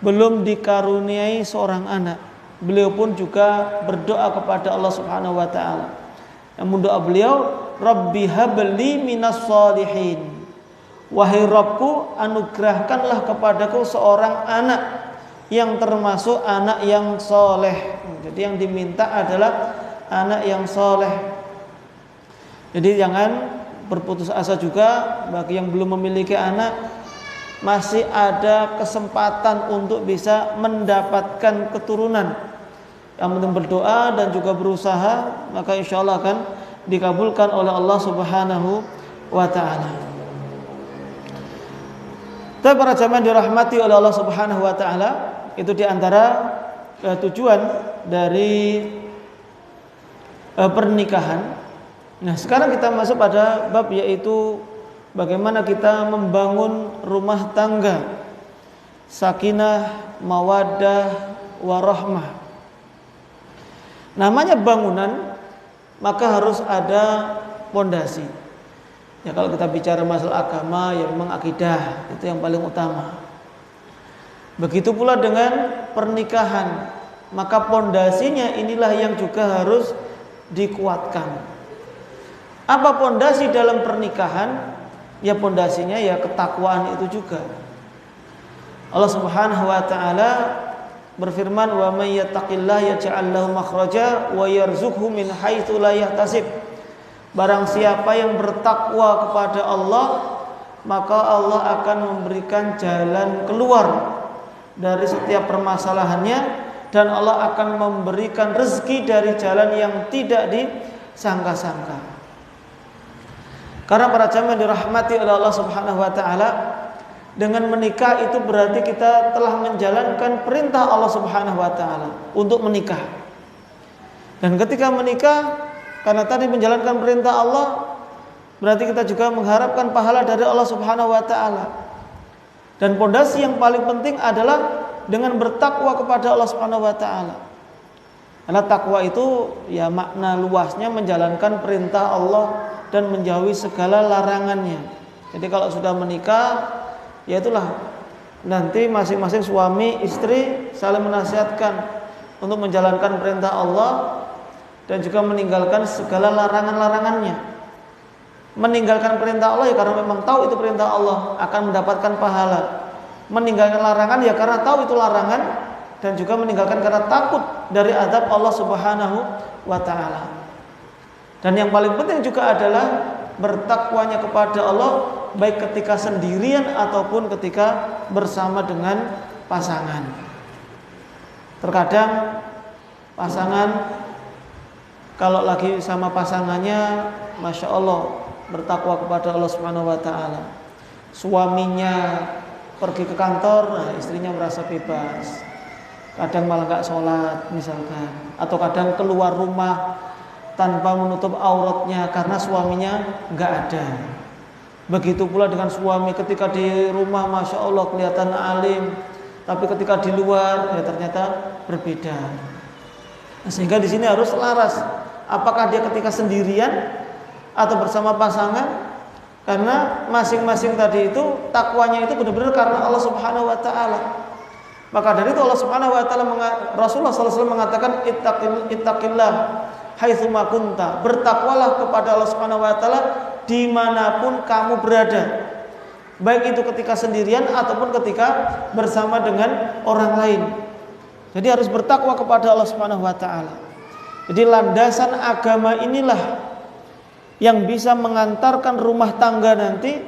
belum dikaruniai seorang anak, beliau pun juga berdoa kepada Allah Subhanahu wa taala. Namun doa beliau, Rabbi habli minas sholihin. Wahai Rabbku, anugerahkanlah kepadaku seorang anak yang termasuk anak yang soleh. Jadi yang diminta adalah anak yang soleh. Jadi jangan berputus asa juga bagi yang belum memiliki anak. Masih ada kesempatan untuk bisa mendapatkan keturunan. Yang penting berdoa dan juga berusaha, maka insya Allah akan dikabulkan oleh Allah Subhanahu wa ta'ala. Tapi para jamaah dirahmati oleh Allah Subhanahu wa taala, itu di antara tujuan dari pernikahan. Nah, sekarang kita masuk pada bab, yaitu bagaimana kita membangun rumah tangga sakinah, mawaddah, warahmah. Namanya bangunan, maka harus ada pondasi. Ya, kalau kita bicara masalah agama, ya memang akidah itu yang paling utama. Begitu pula dengan pernikahan, maka pondasinya inilah yang juga harus dikuatkan. Apa pondasi dalam pernikahan? Ya pondasinya ya ketakwaan itu juga. Allah Subhanahu wa taala berfirman, "Wa may yattaqillaha yaj'al lahu makhraja wa yarzuqhu min haitsu la yahtasib." Barang siapa yang bertakwa kepada Allah, maka Allah akan memberikan jalan keluar dari setiap permasalahannya, dan Allah akan memberikan rezeki dari jalan yang tidak disangka-sangka. Karena para jamaah dirahmati oleh Allah Subhanahu wa taala, dengan menikah itu berarti kita telah menjalankan perintah Allah Subhanahu wa taala untuk menikah. Dan ketika menikah, karena tadi menjalankan perintah Allah, berarti kita juga mengharapkan pahala dari Allah Subhanahu wa taala. Dan pondasi yang paling penting adalah dengan bertakwa kepada Allah Subhanahu wa taala. Karena takwa itu ya makna luasnya menjalankan perintah Allah dan menjauhi segala larangannya. Jadi kalau sudah menikah, ya itulah nanti masing-masing suami istri saling menasihatkan untuk menjalankan perintah Allah dan juga meninggalkan segala larangan-larangannya. Meninggalkan perintah Allah ya karena memang tahu itu perintah Allah, akan mendapatkan pahala. Meninggalkan larangan ya karena tahu itu larangan, dan juga meninggalkan karena takut dari azab Allah Subhanahu wa taala. Dan yang paling penting juga adalah bertakwanya kepada Allah, baik ketika sendirian ataupun ketika bersama dengan pasangan. Terkadang pasangan kalau lagi sama pasangannya, masya Allah, bertakwa kepada Allah Subhanahu wa taala. Suaminya pergi ke kantor, nah istrinya merasa bebas. Kadang malah nggak sholat misalkan, atau kadang keluar rumah tanpa menutup auratnya karena suaminya nggak ada. Begitu pula dengan suami, ketika di rumah masya Allah kelihatan alim, tapi ketika di luar ya ternyata berbeda. Nah, sehingga di sini harus selaras. Apakah dia ketika sendirian atau bersama pasangan? Karena masing-masing tadi itu takwanya itu benar-benar karena Allah Subhanahu wa taala. Maka dari itu Allah Subhanahu wa taala, Rasulullah sallallahu alaihi wasallam mengatakan ittaqillah haitsu ma kunta. Bertakwalah kepada Allah Subhanahu wa taala dimanapun kamu berada. Baik itu ketika sendirian ataupun ketika bersama dengan orang lain. Jadi harus bertakwa kepada Allah Subhanahu wa taala. Jadi landasan agama inilah yang bisa mengantarkan rumah tangga nanti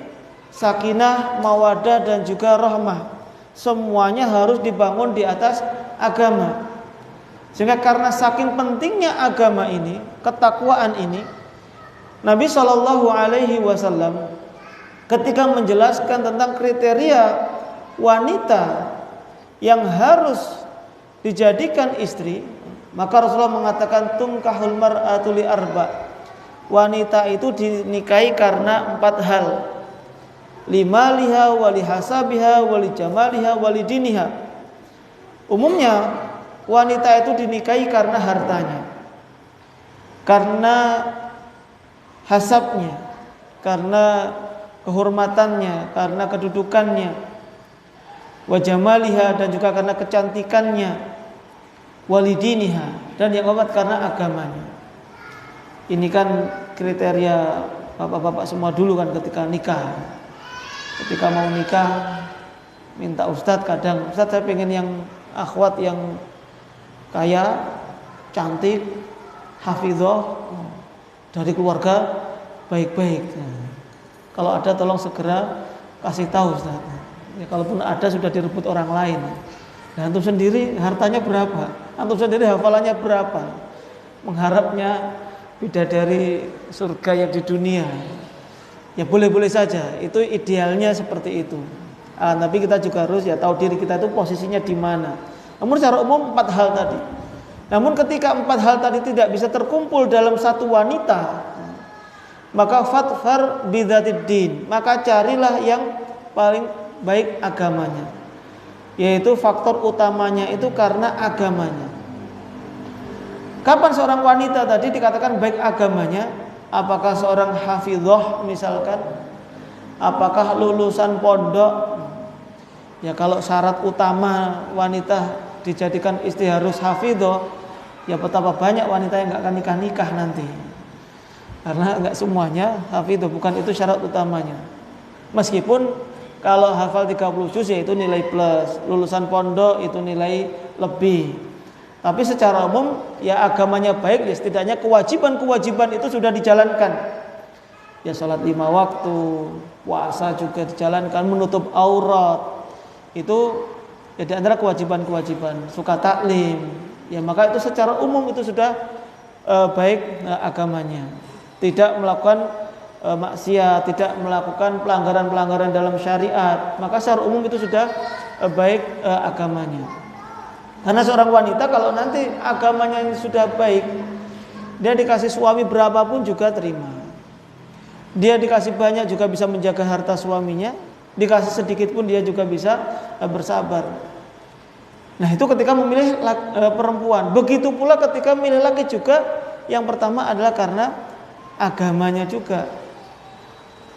sakinah, mawaddah dan juga rahmah. Semuanya harus dibangun di atas agama. Sehingga karena saking pentingnya agama ini, ketakwaan ini, Nabi Shallallahu Alaihi Wasallam ketika menjelaskan tentang kriteria wanita yang harus dijadikan istri, maka Rasulullah mengatakan tunkahul mar'atu li arba. Wanita itu dinikahi karena 4 hal. Limaliha wali hasabiha wali jamaliha wali diniha. Umumnya wanita itu dinikahi karena hartanya, karena hasabnya, karena kehormatannya, karena kedudukannya, wa jamaliha dan juga karena kecantikannya, walidiniha dan yang keempat karena agamanya. Ini kan kriteria bapak-bapak semua dulu kan ketika nikah. Ketika mau nikah minta ustadz, kadang ustadz saya pengen yang akhwat yang kaya, cantik, hafizah, dari keluarga baik-baik. Kalau ada tolong segera kasih tahu ustadz. Ya, kalaupun ada sudah direbut orang lain. Nah, antum sendiri hartanya berapa? Antum sendiri hafalannya berapa? Mengharapnya bidadari surga yang di dunia. Ya boleh-boleh saja, itu idealnya seperti itu. Tapi kita juga harus ya tahu diri kita itu posisinya di mana. Namun secara umum 4 hal tadi. Namun ketika 4 hal tadi tidak bisa terkumpul dalam satu wanita, maka fatfar bidzatid din, maka carilah yang paling baik agamanya. Yaitu faktor utamanya itu karena agamanya. Kapan seorang wanita tadi dikatakan baik agamanya? Apakah seorang hafidhah misalkan? Apakah lulusan pondok? Ya kalau syarat utama wanita dijadikan istri harus hafidhah, ya betapa banyak wanita yang gak akan nikah-nikah nanti. Karena gak semuanya hafidhah, bukan itu syarat utamanya. Meskipun kalau hafal 30 juz ya itu nilai plus, lulusan pondok itu nilai lebih. Tapi secara umum ya agamanya baik, ya setidaknya kewajiban-kewajiban itu sudah dijalankan. Ya salat 5 waktu, puasa juga dijalankan, menutup aurat. Itu ya di antara kewajiban-kewajiban, suka taklim. Ya maka itu secara umum itu sudah baik agamanya. Tidak melakukan maksiat, tidak melakukan pelanggaran-pelanggaran dalam syariat, maka secara umum itu sudah baik agamanya. Karena seorang wanita kalau nanti agamanya sudah baik, dia dikasih suami berapapun juga terima. Dia dikasih banyak juga bisa menjaga harta suaminya, dikasih sedikit pun dia juga bisa bersabar. Nah itu ketika memilih perempuan. Begitu pula ketika memilih laki juga, yang pertama adalah karena agamanya juga.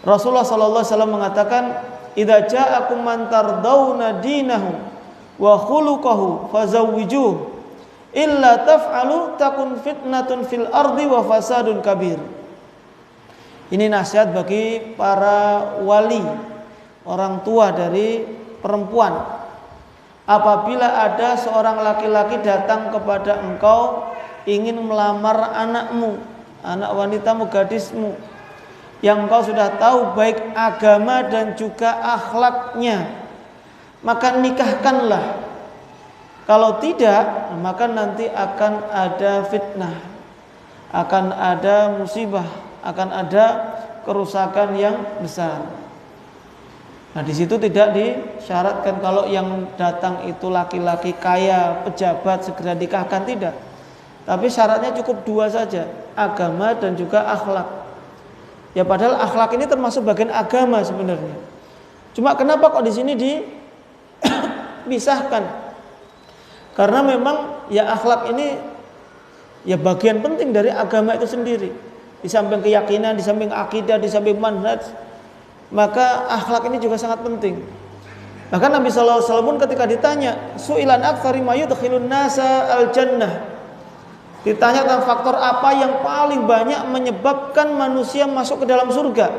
Rasulullah SAW mengatakan, "Idza ja'akum man tardawna dinahu wa khuluquhu fazawwijuh, illa taf'alu takun fitnatun fil ardi wa fasadun kabir." Ini nasihat bagi para wali, orang tua dari perempuan. Apabila ada seorang laki-laki datang kepada engkau ingin melamar anakmu, anak wanitamu, gadismu, yang engkau sudah tahu baik agama dan juga akhlaknya, maka nikahkanlah. Kalau tidak, maka nanti akan ada fitnah, akan ada musibah, akan ada kerusakan yang besar. Nah di situ tidak disyaratkan kalau yang datang itu laki-laki kaya, pejabat, segera nikahkan, tidak. Tapi syaratnya cukup 2 saja, agama dan juga akhlak. Ya padahal akhlak ini termasuk bagian agama sebenarnya. Cuma kenapa kok di sini dipisahkan? Karena memang ya akhlak ini ya bagian penting dari agama itu sendiri. Di samping keyakinan, di samping akidah, di samping manhaj, maka akhlak ini juga sangat penting. Bahkan Nabi SAW pun ketika ditanya, su'ilan aktsari ma yudkhilun nasa al-jannah, ditanya tentang faktor apa yang paling banyak menyebabkan manusia masuk ke dalam surga,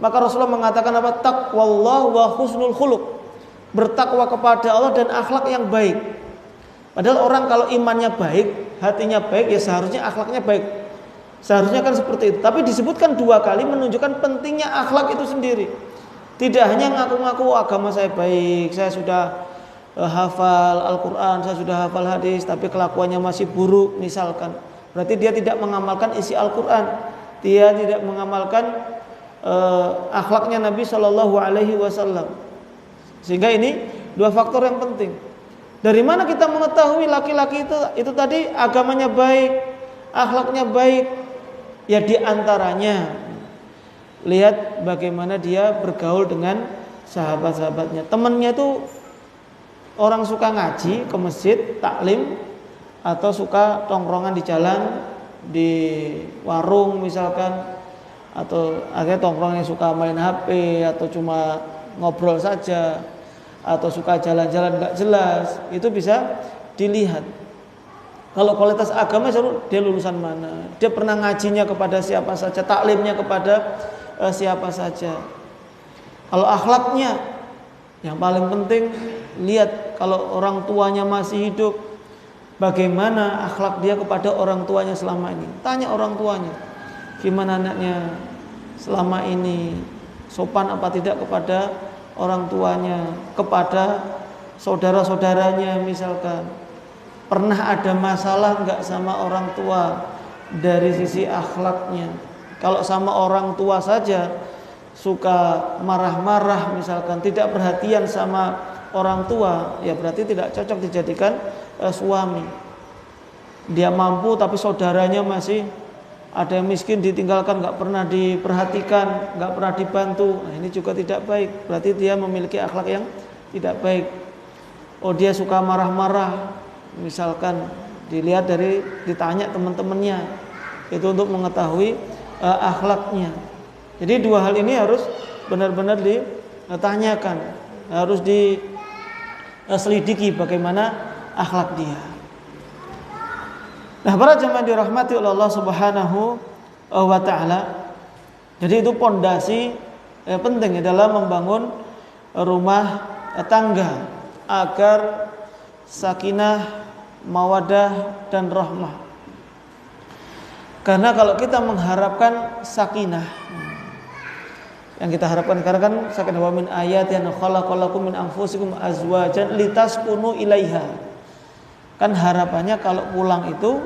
maka Rasulullah mengatakan apa? Taqwallah wa husnul khuluq, bertakwa kepada Allah dan akhlak yang baik. Padahal orang kalau imannya baik, hatinya baik, ya seharusnya akhlaknya baik. Seharusnya kan seperti itu. Tapi disebutkan 2 kali menunjukkan pentingnya akhlak itu sendiri. Tidak hanya ngaku-ngaku agama saya baik, saya sudah hafal Al-Quran, saya sudah hafal hadis, tapi kelakuannya masih buruk misalkan. Berarti dia tidak mengamalkan isi Al-Quran, dia tidak mengamalkan akhlaknya Nabi SAW. Sehingga ini 2 faktor yang penting. Dari mana kita mengetahui laki-laki itu tadi agamanya baik, akhlaknya baik? Ya di antaranya lihat bagaimana dia bergaul dengan sahabat-sahabatnya. Temannya itu orang suka ngaji ke masjid, taklim, atau suka tongkrongan di jalan, di warung misalkan, atau akhirnya tongkrong yang suka main HP atau cuma ngobrol saja, atau suka jalan-jalan gak jelas, itu bisa dilihat. Kalau kualitas agama dia lulusan mana, dia pernah ngajinya kepada siapa saja, taklimnya kepada siapa saja. Kalau akhlaknya, yang paling penting lihat kalau orang tuanya masih hidup, bagaimana akhlak dia kepada orang tuanya selama ini. Tanya orang tuanya, gimana anaknya selama ini, sopan apa tidak kepada orang tuanya, kepada saudara-saudaranya misalkan. Pernah ada masalah enggak sama orang tua dari sisi akhlaknya? Kalau sama orang tua saja suka marah-marah, misalkan tidak perhatian sama orang tua, ya berarti tidak cocok dijadikan suami. Dia mampu tapi saudaranya masih ada yang miskin, ditinggalkan, nggak pernah diperhatikan, nggak pernah dibantu. Nah, ini juga tidak baik. Berarti dia memiliki akhlak yang tidak baik. Oh, dia suka marah-marah, misalkan dilihat dari ditanya teman-temannya, itu untuk mengetahui akhlaknya. Jadi dua hal ini harus benar-benar ditanyakan, harus diselidiki bagaimana akhlak dia. Nah, para jemaah dirahmati oleh Allah Subhanahu wa taala. Jadi itu pondasi penting dalam membangun rumah tangga agar sakinah, mawaddah dan rahmah. Karena kalau kita mengharapkan sakinah, yang kita harapkan karena kan sakinah wa min ayatin khalaqalakum min anfusikum azwajan litaskunu ilaiha. Kan harapannya kalau pulang itu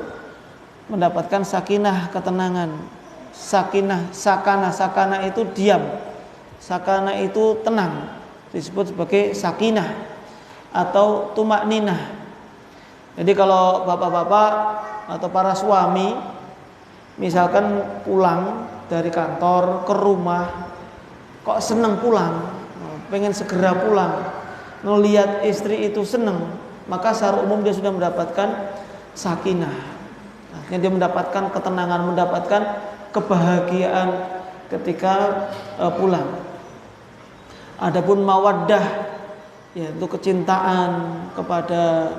mendapatkan sakinah, ketenangan. Sakana itu diam. Sakana itu tenang. Disebut sebagai sakinah atau tumakninah. Jadi kalau bapak-bapak atau para suami misalkan pulang dari kantor ke rumah, kok senang pulang, pengen segera pulang, ngelihat istri itu senang, maka secara umum dia sudah mendapatkan sakinah. Artinya dia mendapatkan ketenangan, mendapatkan kebahagiaan ketika pulang. Adapun mawaddah, yaitu kecintaan kepada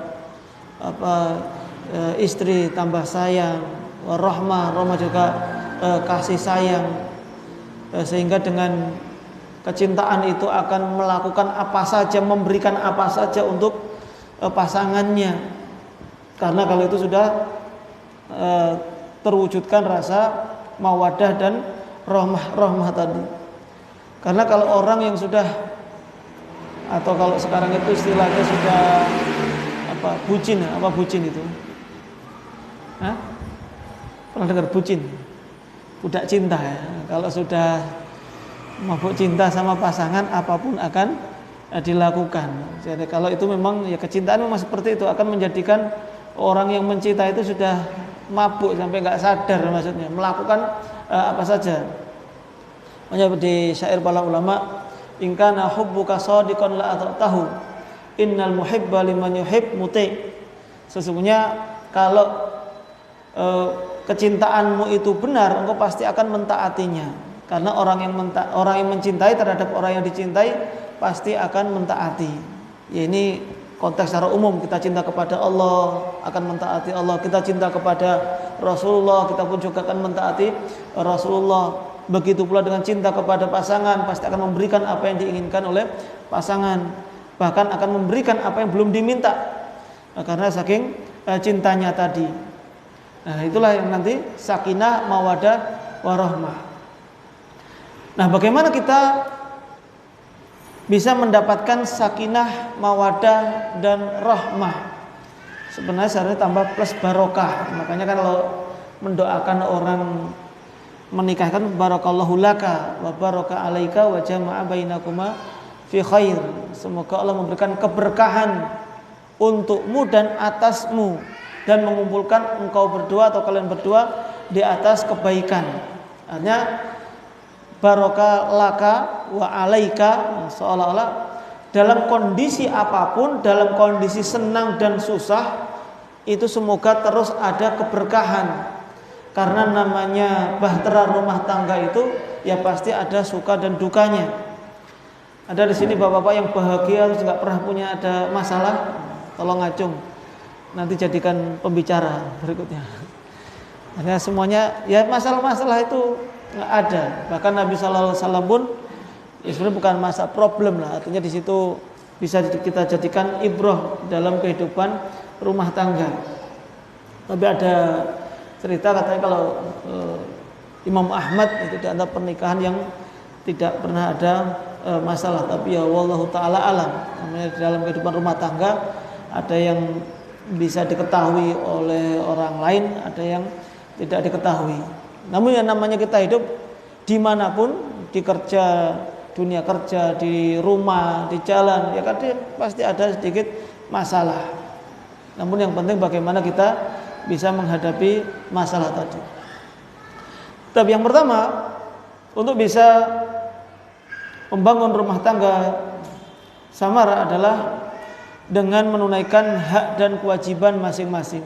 istri, tambah sayang, rahmah juga kasih sayang, sehingga dengan kecintaan itu akan melakukan apa saja, memberikan apa saja untuk pasangannya. Karena kalau itu sudah terwujudkan rasa mawaddah dan rahmah tadi. Karena kalau orang yang sudah, atau kalau sekarang itu istilahnya sudah bucin itu? Hah? Pernah dengar bucin? Budak cinta ya. Kalau sudah mabuk cinta sama pasangan, apapun akan dilakukan. Jadi kalau itu memang ya kecintaan memang seperti itu, akan menjadikan orang yang mencinta itu sudah mabuk sampai nggak sadar, maksudnya melakukan apa saja. Makanya di syair para ulama, in kana hubbuka shadiqan la ata'tahu innal muhibba liman yuhib muti. Sesungguhnya kalau kecintaanmu itu benar, engkau pasti akan mentaatinya. Karena orang yang mencintai terhadap orang yang dicintai pasti akan mentaati. Ya, ini konteks secara umum. Kita cinta kepada Allah akan mentaati Allah. Kita cinta kepada Rasulullah, kita pun juga akan mentaati Rasulullah. Begitu pula dengan cinta kepada pasangan, pasti akan memberikan apa yang diinginkan oleh pasangan. Bahkan akan memberikan apa yang belum diminta, karena saking cintanya tadi. Nah, itulah yang nanti sakinah, mawaddah, warahmah. Nah, bagaimana kita bisa mendapatkan sakinah, mawaddah dan rahmah? Sebenarnya seharusnya tambah plus barokah. Makanya kan kalau mendoakan orang menikahkan, barakallahu laka wa baraka alaika wa jama'a bainakuma fi khair. Semoga Allah memberikan keberkahan untukmu dan atasmu, dan mengumpulkan engkau berdua atau kalian berdua di atas kebaikan. Artinya barokah laka wa alaika, seolah-olah dalam kondisi apapun, dalam kondisi senang dan susah, itu semoga terus ada keberkahan. Karena namanya bahtera rumah tangga itu ya pasti ada suka dan dukanya. Ada di sini bapak-bapak yang bahagia terus nggak pernah punya ada masalah, tolong acung. Nanti jadikan pembicara berikutnya. Karena semuanya ya masalah-masalah itu nggak ada. Bahkan Nabi SAW pun ya sebenarnya bukan masa problem lah. Artinya di situ bisa kita jadikan ibrah dalam kehidupan rumah tangga. Tapi ada cerita katanya kalau Imam Ahmad itu di antara pernikahan yang tidak pernah ada masalah. Tapi ya wallahu ta'ala alam. Namanya di dalam kehidupan rumah tangga ada yang bisa diketahui oleh orang lain, ada yang tidak diketahui. Namun yang namanya kita hidup dimanapun, di kerja, dunia kerja, di rumah, di jalan, ya kan pasti ada sedikit masalah. Namun yang penting bagaimana kita bisa menghadapi masalah tadi. Tapi yang pertama, untuk bisa membangun rumah tangga samara adalah dengan menunaikan hak dan kewajiban masing-masing.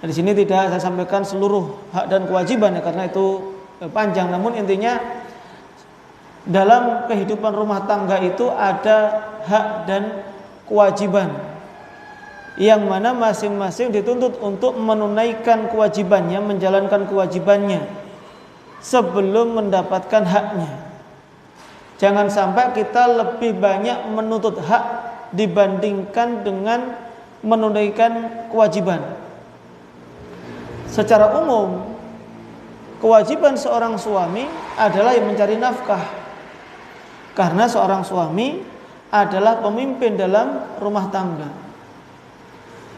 Di sini tidak saya sampaikan seluruh hak dan kewajiban ya, karena itu panjang. Namun intinya dalam kehidupan rumah tangga itu ada hak dan kewajiban, yang mana masing-masing dituntut untuk menunaikan kewajibannya, menjalankan kewajibannya sebelum mendapatkan haknya. Jangan sampai kita lebih banyak menuntut hak dibandingkan dengan menunaikan kewajiban. Secara umum, kewajiban seorang suami adalah yang mencari nafkah, karena seorang suami adalah pemimpin dalam rumah tangga.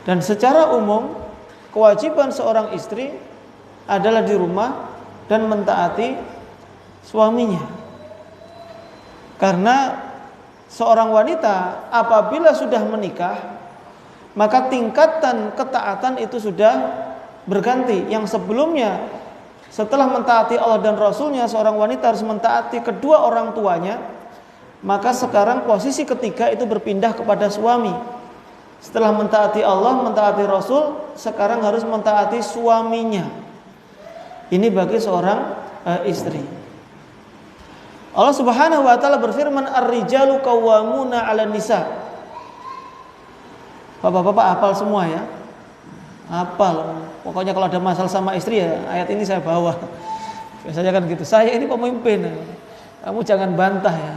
Dan secara umum, kewajiban seorang istri adalah di rumah dan mentaati suaminya. Karena seorang wanita apabila sudah menikah, maka tingkatan ketaatan itu sudah berganti. Yang sebelumnya setelah mentaati Allah dan Rasulnya, seorang wanita harus mentaati kedua orang tuanya, maka sekarang posisi ketiga itu berpindah kepada suami. Setelah mentaati Allah, mentaati Rasul, sekarang harus mentaati suaminya. Ini bagi seorang istri. Allah Subhanahu wa taala berfirman, "Ar-rijalu qawwamuna 'alan nisa." Bapak-bapak hafal semua ya? Hafal. Pokoknya kalau ada masalah sama istri ya ayat ini saya bawa. Biasanya kan gitu. Saya ini pemimpin. Kamu jangan bantah ya.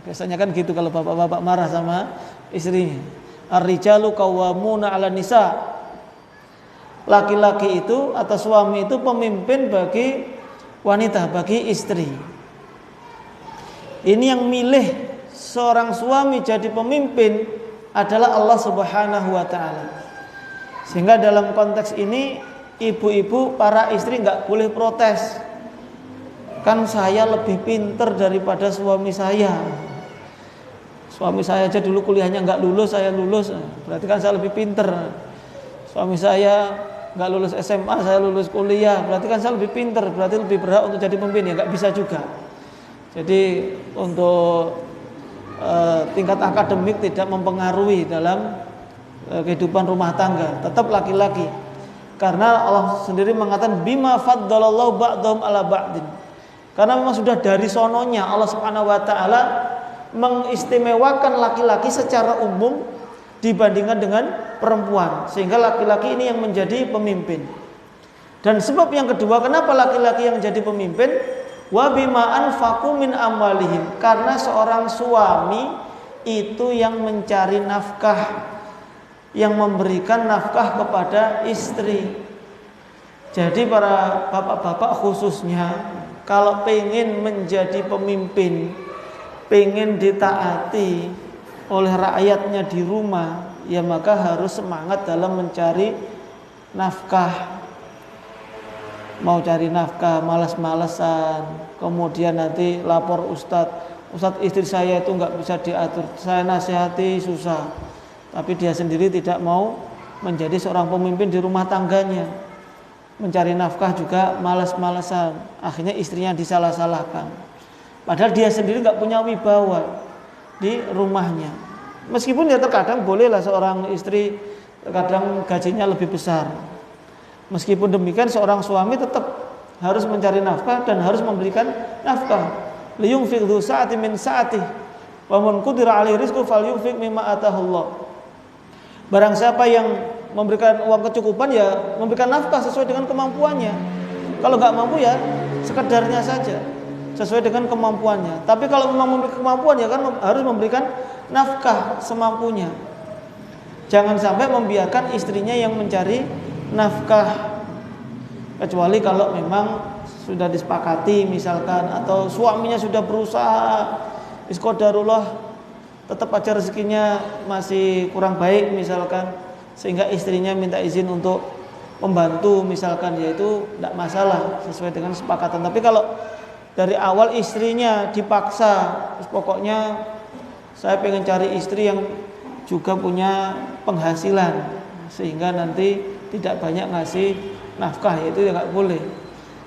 Biasanya kan gitu kalau bapak-bapak marah sama istrinya. Ar-rijalu qawwamuna 'alan nisa. Laki-laki itu atau suami itu pemimpin bagi wanita, bagi istri. Ini yang milih seorang suami jadi pemimpin adalah Allah Subhanahu wa taala. Sehingga dalam konteks ini ibu-ibu, para istri nggak boleh protes. Kan saya lebih pinter daripada suami saya. Suami saya aja dulu kuliahnya nggak lulus, saya lulus. Berarti kan saya lebih pinter. Suami saya nggak lulus SMA, saya lulus kuliah. Berarti kan saya lebih pinter. Berarti lebih berhak untuk jadi pemimpin. Ya nggak bisa juga. Jadi untuk tingkat akademik tidak mempengaruhi dalam kehidupan rumah tangga. Tetap laki-laki. Karena Allah sendiri mengatakan bima faddalallahu ba'dahum ala ba'din. Karena memang sudah dari sononya Allah Subhanahu wa taala mengistimewakan laki-laki secara umum dibandingkan dengan perempuan, sehingga laki-laki ini yang menjadi pemimpin. Dan sebab yang kedua, kenapa laki-laki yang jadi pemimpin? Wa bima anfaqu min amwalihim, karena seorang suami itu yang mencari nafkah, yang memberikan nafkah kepada istri. Jadi para bapak-bapak khususnya kalau pengen menjadi pemimpin, pengen ditaati oleh rakyatnya di rumah, ya maka harus semangat dalam mencari nafkah. Mau cari nafkah malas-malesan, kemudian nanti lapor Ustadz istri saya itu nggak bisa diatur, saya nasihati susah, tapi dia sendiri tidak mau menjadi seorang pemimpin di rumah tangganya. Mencari nafkah juga malas-malesan, akhirnya istrinya disalah-salahkan, padahal dia sendiri nggak punya wibawa di rumahnya. Meskipun ya terkadang bolehlah seorang istri terkadang gajinya lebih besar. Meskipun demikian seorang suami tetap harus mencari nafkah dan harus memberikan nafkah. Liyunfiq dzu sa'atin min sa'atihi wa man qudira 'alaihi rizquhu falyunfiq mimma atahullah. Barang siapa yang memberikan uang kecukupan ya memberikan nafkah sesuai dengan kemampuannya. Kalau nggak mampu ya sekedarnya saja sesuai dengan kemampuannya. Tapi kalau memang memiliki kemampuan ya kan harus memberikan nafkah semampunya. Jangan sampai membiarkan istrinya yang mencari nafkah, kecuali kalau memang sudah disepakati misalkan, atau suaminya sudah berusaha iskodarullah tetap aja rezekinya masih kurang baik misalkan, sehingga istrinya minta izin untuk membantu misalkan, yaitu tidak masalah sesuai dengan kesepakatan. Tapi kalau dari awal istrinya dipaksa, pokoknya saya pengen cari istri yang juga punya penghasilan sehingga nanti tidak banyak ngasih nafkah, itu ya nggak boleh.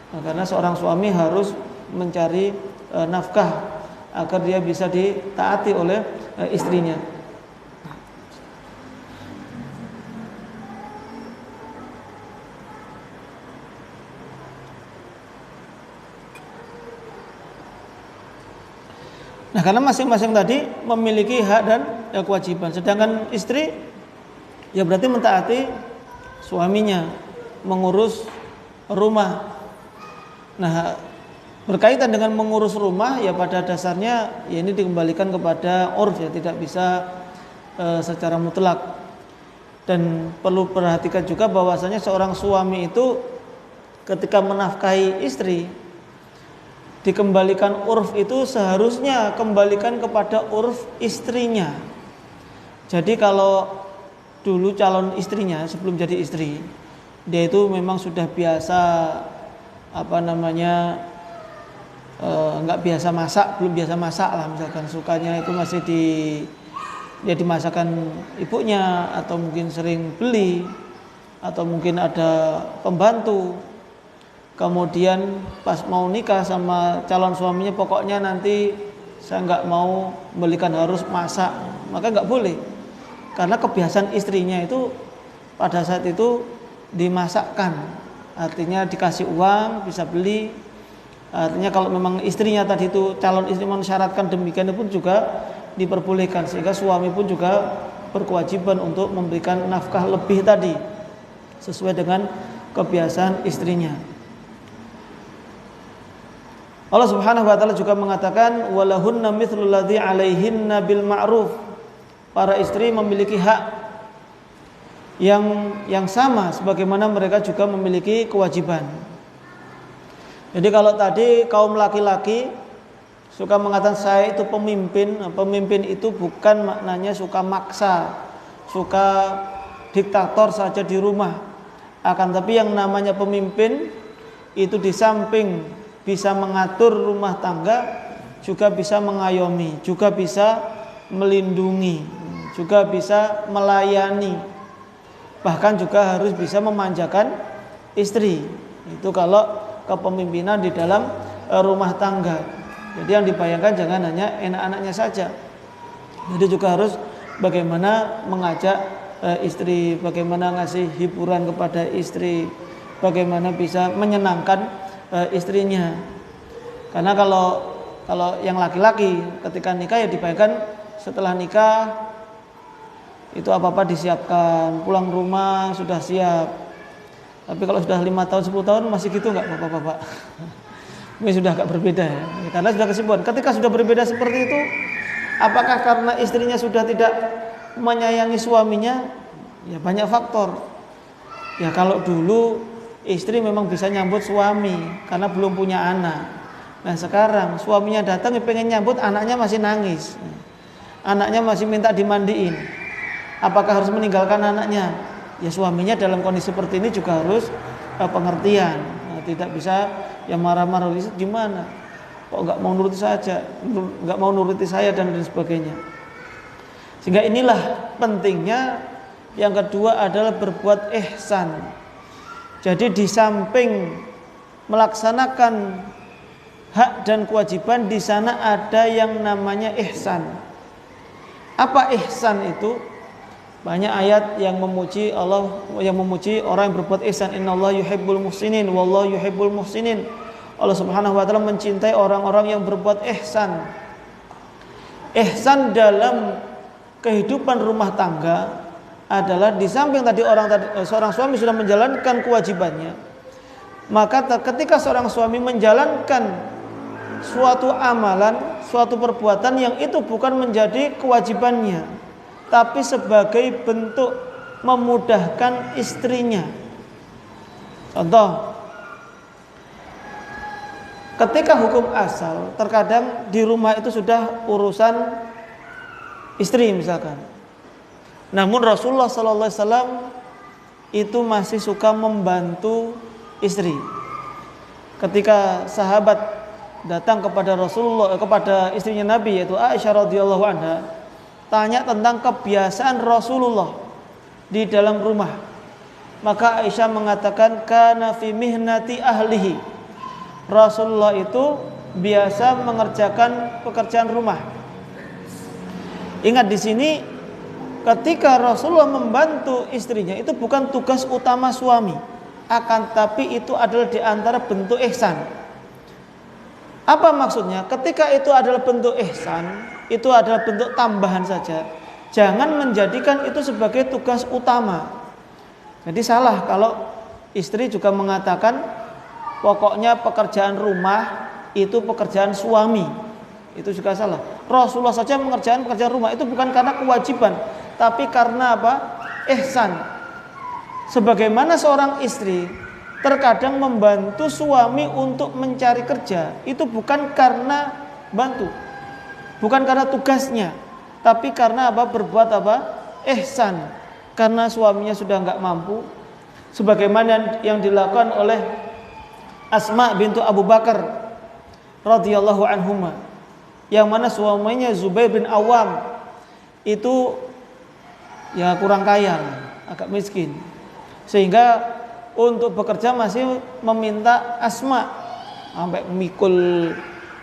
Nah, karena seorang suami harus mencari nafkah agar dia bisa ditaati oleh istrinya. Nah, karena masing-masing tadi memiliki hak dan kewajiban. Sedangkan istri ya berarti mentaati suaminya, mengurus rumah. Nah, berkaitan dengan mengurus rumah ya pada dasarnya ya ini dikembalikan kepada urf, ya tidak bisa secara mutlak. Dan perlu perhatikan juga bahwasanya seorang suami itu ketika menafkahi istri, dikembalikan urf itu seharusnya kembalikan kepada urf istrinya. Jadi kalau dulu calon istrinya sebelum jadi istri, dia itu memang sudah biasa nggak biasa masak, belum biasa masak lah, misalkan sukanya itu masih dimasakan ibunya, atau mungkin sering beli, atau mungkin ada pembantu. Kemudian pas mau nikah sama calon suaminya, pokoknya nanti saya nggak mau belikan, harus masak, maka nggak boleh, karena kebiasaan istrinya itu pada saat itu dimasakkan, artinya dikasih uang bisa beli. Artinya kalau memang istrinya tadi itu calon istri mensyaratkan demikian pun juga diperbolehkan, sehingga suami pun juga berkewajiban untuk memberikan nafkah lebih tadi sesuai dengan kebiasaan istrinya. Allah Subhanahu wa taala juga mengatakan walahunna mithlul ladzi 'alaihinna bil ma'ruf. Para istri memiliki hak yang sama sebagaimana mereka juga memiliki kewajiban. Jadi kalau tadi kaum laki-laki suka mengatakan saya itu pemimpin, pemimpin itu bukan maknanya suka maksa, suka diktator saja di rumah. Akan tapi yang namanya pemimpin itu di samping bisa mengatur rumah tangga, juga bisa mengayomi, juga bisa melindungi, juga bisa melayani, bahkan juga harus bisa memanjakan istri. Itu kalau kepemimpinan di dalam rumah tangga. Jadi yang dibayangkan jangan hanya anak-anaknya saja, jadi juga harus bagaimana mengajak istri, bagaimana ngasih hiburan kepada istri, bagaimana bisa menyenangkan istrinya. Karena kalau yang laki-laki ketika nikah ya dibayangkan setelah nikah itu apa-apa disiapkan, pulang rumah sudah siap. Tapi kalau sudah 5 tahun 10 tahun masih gitu enggak bapak-bapak? Ini sudah agak berbeda ya. Karena sudah kesimpulan ketika sudah berbeda seperti itu, apakah karena istrinya sudah tidak menyayangi suaminya? Ya banyak faktor. Ya kalau dulu istri memang bisa nyambut suami karena belum punya anak. Nah sekarang suaminya datang pengen nyambut, anaknya masih nangis, anaknya masih minta dimandiin. Apakah harus meninggalkan anaknya? Ya suaminya dalam kondisi seperti ini juga harus pengertian. Nah, tidak bisa ya marah-marah, gimana? Kok nggak mau nuruti saja, nggak mau nuruti saya dan sebagainya. Sehingga inilah pentingnya. Yang kedua adalah berbuat ihsan. Jadi di samping melaksanakan hak dan kewajiban, di sana ada yang namanya ihsan. Apa ihsan itu? Banyak ayat yang memuji Allah, yang memuji orang yang berbuat ihsan. Innallaha yuhibbul muhsinin wallahu yuhibbul muhsinin. Allah Subhanahu wa taala mencintai orang-orang yang berbuat ihsan. Ihsan dalam kehidupan rumah tangga adalah di samping tadi seorang suami sudah menjalankan kewajibannya, maka ketika seorang suami menjalankan suatu amalan, suatu perbuatan yang itu bukan menjadi kewajibannya, tapi sebagai bentuk memudahkan istrinya. Contoh, ketika hukum asal terkadang di rumah itu sudah urusan istri misalkan, namun Rasulullah SAW itu masih suka membantu istri. Ketika sahabat datang kepada Rasulullah, kepada istrinya Nabi yaitu Aisyah radhiyallahu anha, tanya tentang kebiasaan Rasulullah di dalam rumah. Maka Aisyah mengatakan kana fi mihnati ahlihi. Rasulullah itu biasa mengerjakan pekerjaan rumah. Ingat di sini ketika Rasulullah membantu istrinya itu bukan tugas utama suami, akan tapi itu adalah di antara bentuk ihsan. Apa maksudnya? Ketika itu adalah bentuk ihsan, itu adalah bentuk tambahan saja. Jangan menjadikan itu sebagai tugas utama. Jadi salah kalau istri juga mengatakan pokoknya pekerjaan rumah itu pekerjaan suami. Itu juga salah. Rasulullah saja mengerjakan pekerjaan rumah itu bukan karena kewajiban, tapi karena apa? Ihsan. Sebagaimana seorang istri terkadang membantu suami untuk mencari kerja, itu bukan karena bantu, bukan karena tugasnya, tapi karena apa? Berbuat apa? Ihsan. Karena suaminya sudah enggak mampu, sebagaimana yang dilakukan oleh Asma bintu Abu Bakar radhiyallahu anhuma, yang mana suaminya Zubair bin Awam itu ya kurang kaya, agak miskin, sehingga untuk bekerja masih meminta Asma sampai memikul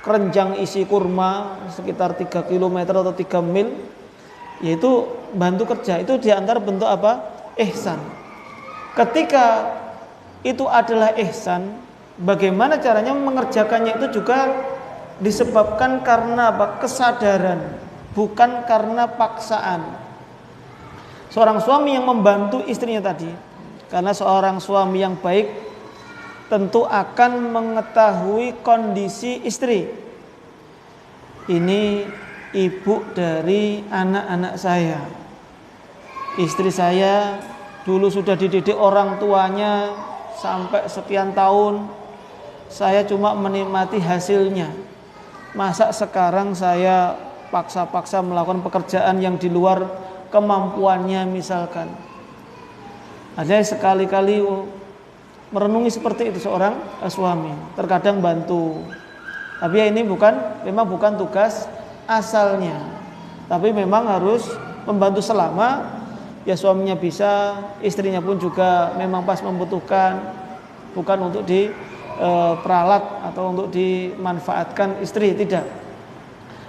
keranjang isi kurma sekitar 3 km atau 3 mil, yaitu bantu kerja. Itu diantara bentuk apa? Ihsan. Ketika itu adalah ihsan, bagaimana caranya mengerjakannya itu juga disebabkan karena apa? Kesadaran, bukan karena paksaan. Seorang suami yang membantu istrinya tadi, karena seorang suami yang baik tentu akan mengetahui kondisi istri. Ini ibu dari anak-anak saya. Istri saya dulu sudah dididik orang tuanya sampai sekian tahun. Saya cuma menikmati hasilnya. Masa sekarang saya paksa-paksa melakukan pekerjaan yang di luar kemampuannya misalkan. Ada sekali-kali merenungi seperti itu seorang suami, terkadang bantu. Tapi ya ini memang bukan tugas asalnya. Tapi memang harus membantu selama ya suaminya bisa, istrinya pun juga memang pas membutuhkan, bukan untuk diperalat atau untuk dimanfaatkan istri, tidak.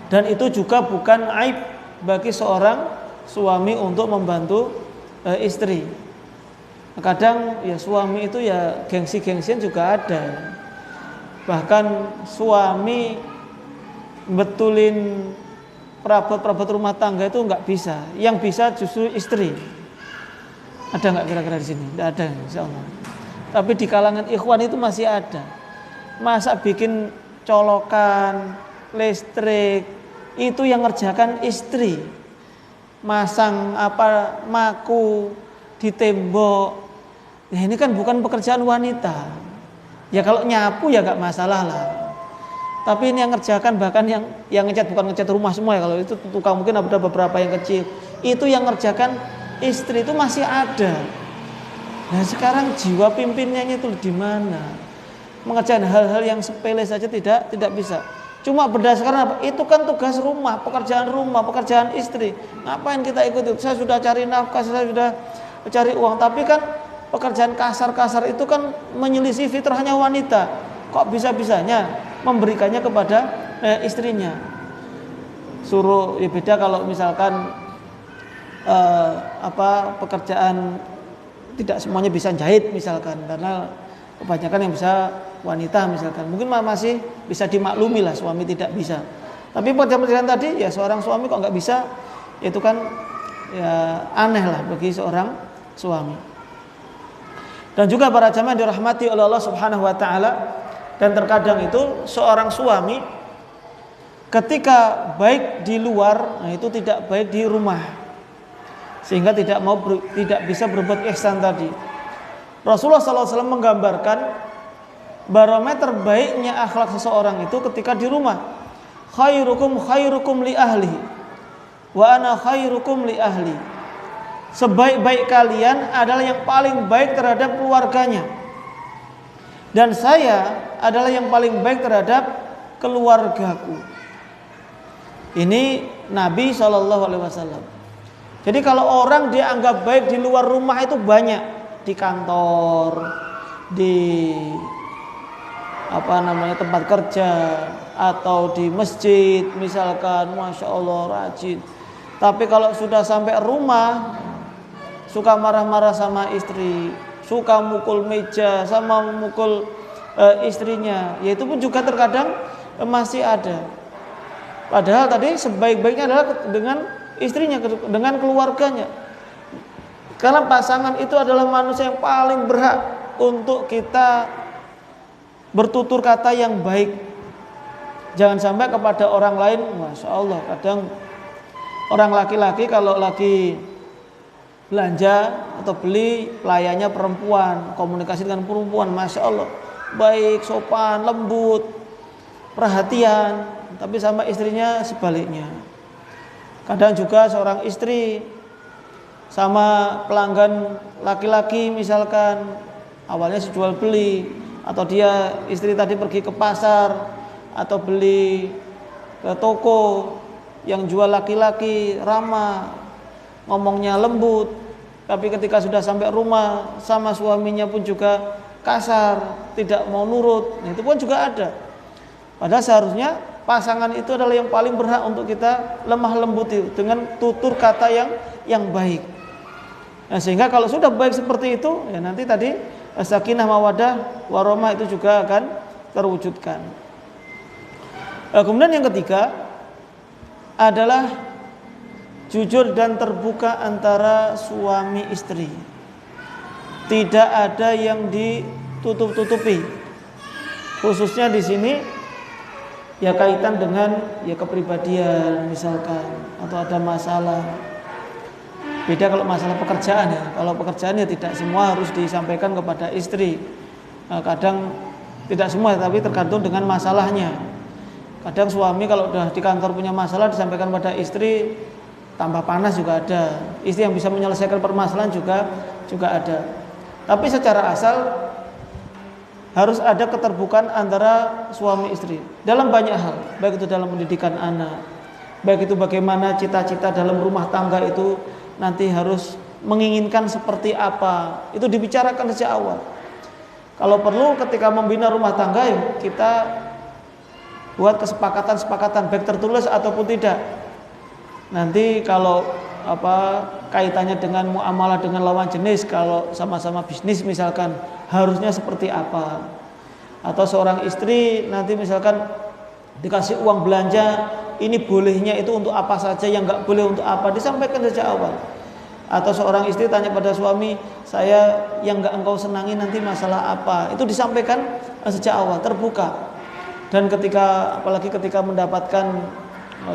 Dan itu juga bukan aib bagi seorang suami untuk membantu istri. Kadang ya suami itu ya gengsi-gengsian juga ada. Bahkan suami betulin perabot-perabot rumah tangga itu enggak bisa. Yang bisa justru istri. Ada enggak kira-kira di sini? Enggak ada, insyaallah. Tapi di kalangan ikhwan itu masih ada. Masa bikin colokan, listrik, itu yang ngerjakan istri. Masang maku di tembok. Ya ini kan bukan pekerjaan wanita. Ya kalau nyapu ya enggak masalah lah. Tapi ini yang ngerjakan, bahkan yang ngecat, bukan ngecat rumah semua ya, kalau itu tukang mungkin ada beberapa yang kecil. Itu yang ngerjakan istri itu masih ada. Nah sekarang jiwa pimpinnya itu di mana? Mengerjakan hal-hal yang sepele saja tidak bisa. Cuma berdasarkan apa? Itu kan tugas rumah, pekerjaan istri. Ngapain kita ikut? Saya sudah cari nafkah, saya sudah cari uang. Tapi kan pekerjaan kasar-kasar itu kan menyelisih fitrahnya wanita. Kok bisa-bisanya memberikannya kepada istrinya? Suruh ya beda kalau misalkan pekerjaan tidak semuanya bisa jahit misalkan, karena kebanyakan yang bisa wanita misalkan. Mungkin masih bisa dimaklumi lah suami tidak bisa. Tapi pekerjaan tadi ya seorang suami kok nggak bisa, itu kan ya aneh lah bagi seorang suami. Dan juga para jamaah dirahmati oleh Allah Subhanahu wa taala, dan terkadang itu seorang suami ketika baik di luar, nah itu tidak baik di rumah, sehingga tidak bisa berbuat ihsan tadi. Rasulullah SAW menggambarkan barometer baiknya akhlak seseorang itu ketika di rumah. Khairukum li ahli wa ana khairukum li ahli. Sebaik-baik kalian adalah yang paling baik terhadap keluarganya, dan saya adalah yang paling baik terhadap keluargaku. Ini Nabi SAW. Jadi kalau orang dianggap baik di luar rumah itu banyak, di kantor, di tempat kerja, atau di masjid misalkan, masya Allah rajin. Tapi kalau sudah sampai rumah, suka marah-marah sama istri, suka mukul meja, sama memukul istrinya, ya itu pun juga terkadang masih ada. Padahal tadi sebaik-baiknya adalah dengan istrinya, dengan keluarganya. Karena pasangan itu adalah manusia yang paling berhak untuk kita bertutur kata yang baik. Jangan sampai kepada orang lain, masya Allah, kadang orang laki-laki kalau lagi belanja atau beli, pelayannya perempuan, komunikasi dengan perempuan, masya Allah, baik, sopan, lembut, perhatian. Tapi sama istrinya sebaliknya. Kadang juga seorang istri sama pelanggan laki-laki misalkan, awalnya jual beli, atau dia istri tadi pergi ke pasar atau beli ke toko yang jual laki-laki, ramah, ngomongnya lembut. Tapi ketika sudah sampai rumah sama suaminya pun juga kasar, tidak mau nurut. Nah, itu pun juga ada. Padahal seharusnya pasangan itu adalah yang paling berhak untuk kita lemah lembuti dengan tutur kata yang baik. Nah, sehingga kalau sudah baik seperti itu, ya nanti tadi sakinah mawaddah warahmah itu juga akan terwujudkan. Kemudian yang ketiga adalah jujur dan terbuka antara suami istri. Tidak ada yang ditutup-tutupi. Khususnya di sini ya kaitan dengan ya kepribadian misalkan, atau ada masalah. Beda kalau masalah pekerjaan ya. Kalau pekerjaan ya tidak semua harus disampaikan kepada istri. Kadang tidak semua, tapi tergantung dengan masalahnya. Kadang suami kalau udah di kantor punya masalah disampaikan pada istri, tambah panas juga ada. Istri yang bisa menyelesaikan permasalahan juga ada. Tapi secara asal harus ada keterbukaan antara suami istri dalam banyak hal, baik itu dalam pendidikan anak, baik itu bagaimana cita-cita dalam rumah tangga itu nanti harus menginginkan seperti apa, itu dibicarakan sejak awal. Kalau perlu ketika membina rumah tangga ya kita buat kesepakatan-kesepakatan baik tertulis ataupun tidak. Nanti kalau kaitannya dengan muamalah dengan lawan jenis, kalau sama-sama bisnis misalkan harusnya seperti apa. Atau seorang istri nanti misalkan dikasih uang belanja, ini bolehnya itu untuk apa saja, yang enggak boleh untuk apa, disampaikan sejak awal. Atau seorang istri tanya pada suami, saya yang enggak engkau senangi nanti masalah apa, itu disampaikan sejak awal, terbuka. Dan apalagi ketika mendapatkan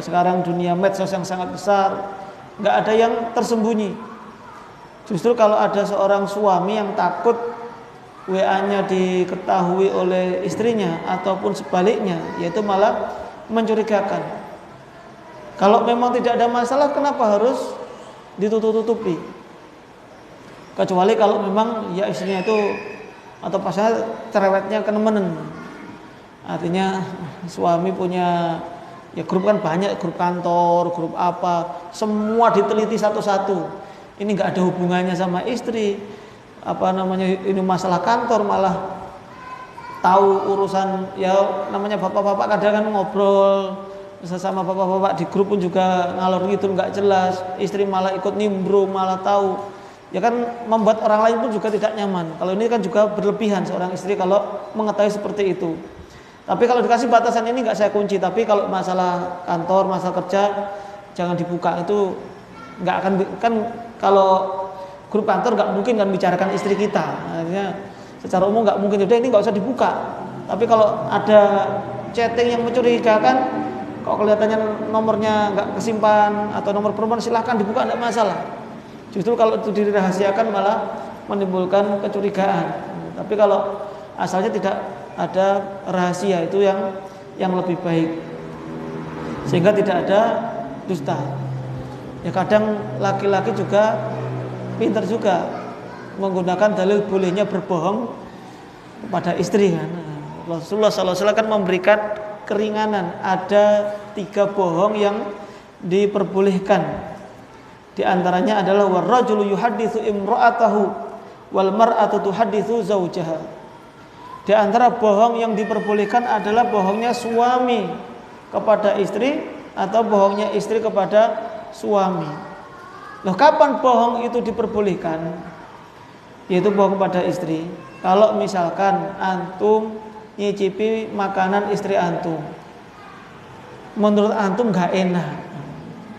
sekarang dunia medsos yang sangat besar, enggak ada yang tersembunyi. Justru kalau ada seorang suami yang takut WA-nya diketahui oleh istrinya ataupun sebaliknya, yaitu malah mencurigakan. Kalau memang tidak ada masalah, kenapa harus ditutup-tutupi? Kecuali kalau memang ya istrinya itu atau pasangan cerewetnya kenemenen. Artinya suami punya ya grup kan banyak, grup kantor, grup apa, semua diteliti satu-satu. Ini nggak ada hubungannya sama istri. Ini masalah kantor malah tahu urusan, ya namanya bapak-bapak kadang kan ngobrol sesama bapak-bapak di grup pun juga ngalor gitu nggak jelas. Istri malah ikut nimbrung, malah tahu. Ya kan membuat orang lain pun juga tidak nyaman. Kalau ini kan juga berlebihan seorang istri kalau mengetahui seperti itu. Tapi kalau dikasih batasan ini nggak saya kunci. Tapi kalau masalah kantor, masalah kerja jangan dibuka, itu nggak akan kan. Kalau grup kantor nggak mungkin kan bicarakan istri kita. Artinya secara umum nggak mungkin. Udah ini nggak usah dibuka. Tapi kalau ada chatting yang mencurigakan, kalau kelihatannya nomornya nggak kesimpan atau nomor perempuan, silahkan dibuka, nggak masalah. Justru kalau itu dirahasiakan malah menimbulkan kecurigaan. Tapi kalau asalnya tidak ada rahasia, itu yang lebih baik, sehingga tidak ada dusta. Ya kadang laki-laki juga pintar juga menggunakan dalil bolehnya berbohong kepada istri kan. Rasulullah SAW kan memberikan keringanan. Ada 3 bohong yang diperbolehkan. Di antaranya adalah warrajulu yuhadditsu imra'atahu wal mar'atu tuhadditsu zaujaha. Di antara bohong yang diperbolehkan adalah bohongnya suami kepada istri atau bohongnya istri kepada suami. Loh, kapan bohong itu diperbolehkan? Yaitu bohong kepada istri. Kalau misalkan antum nyicipi makanan istri antum, menurut antum gak enak,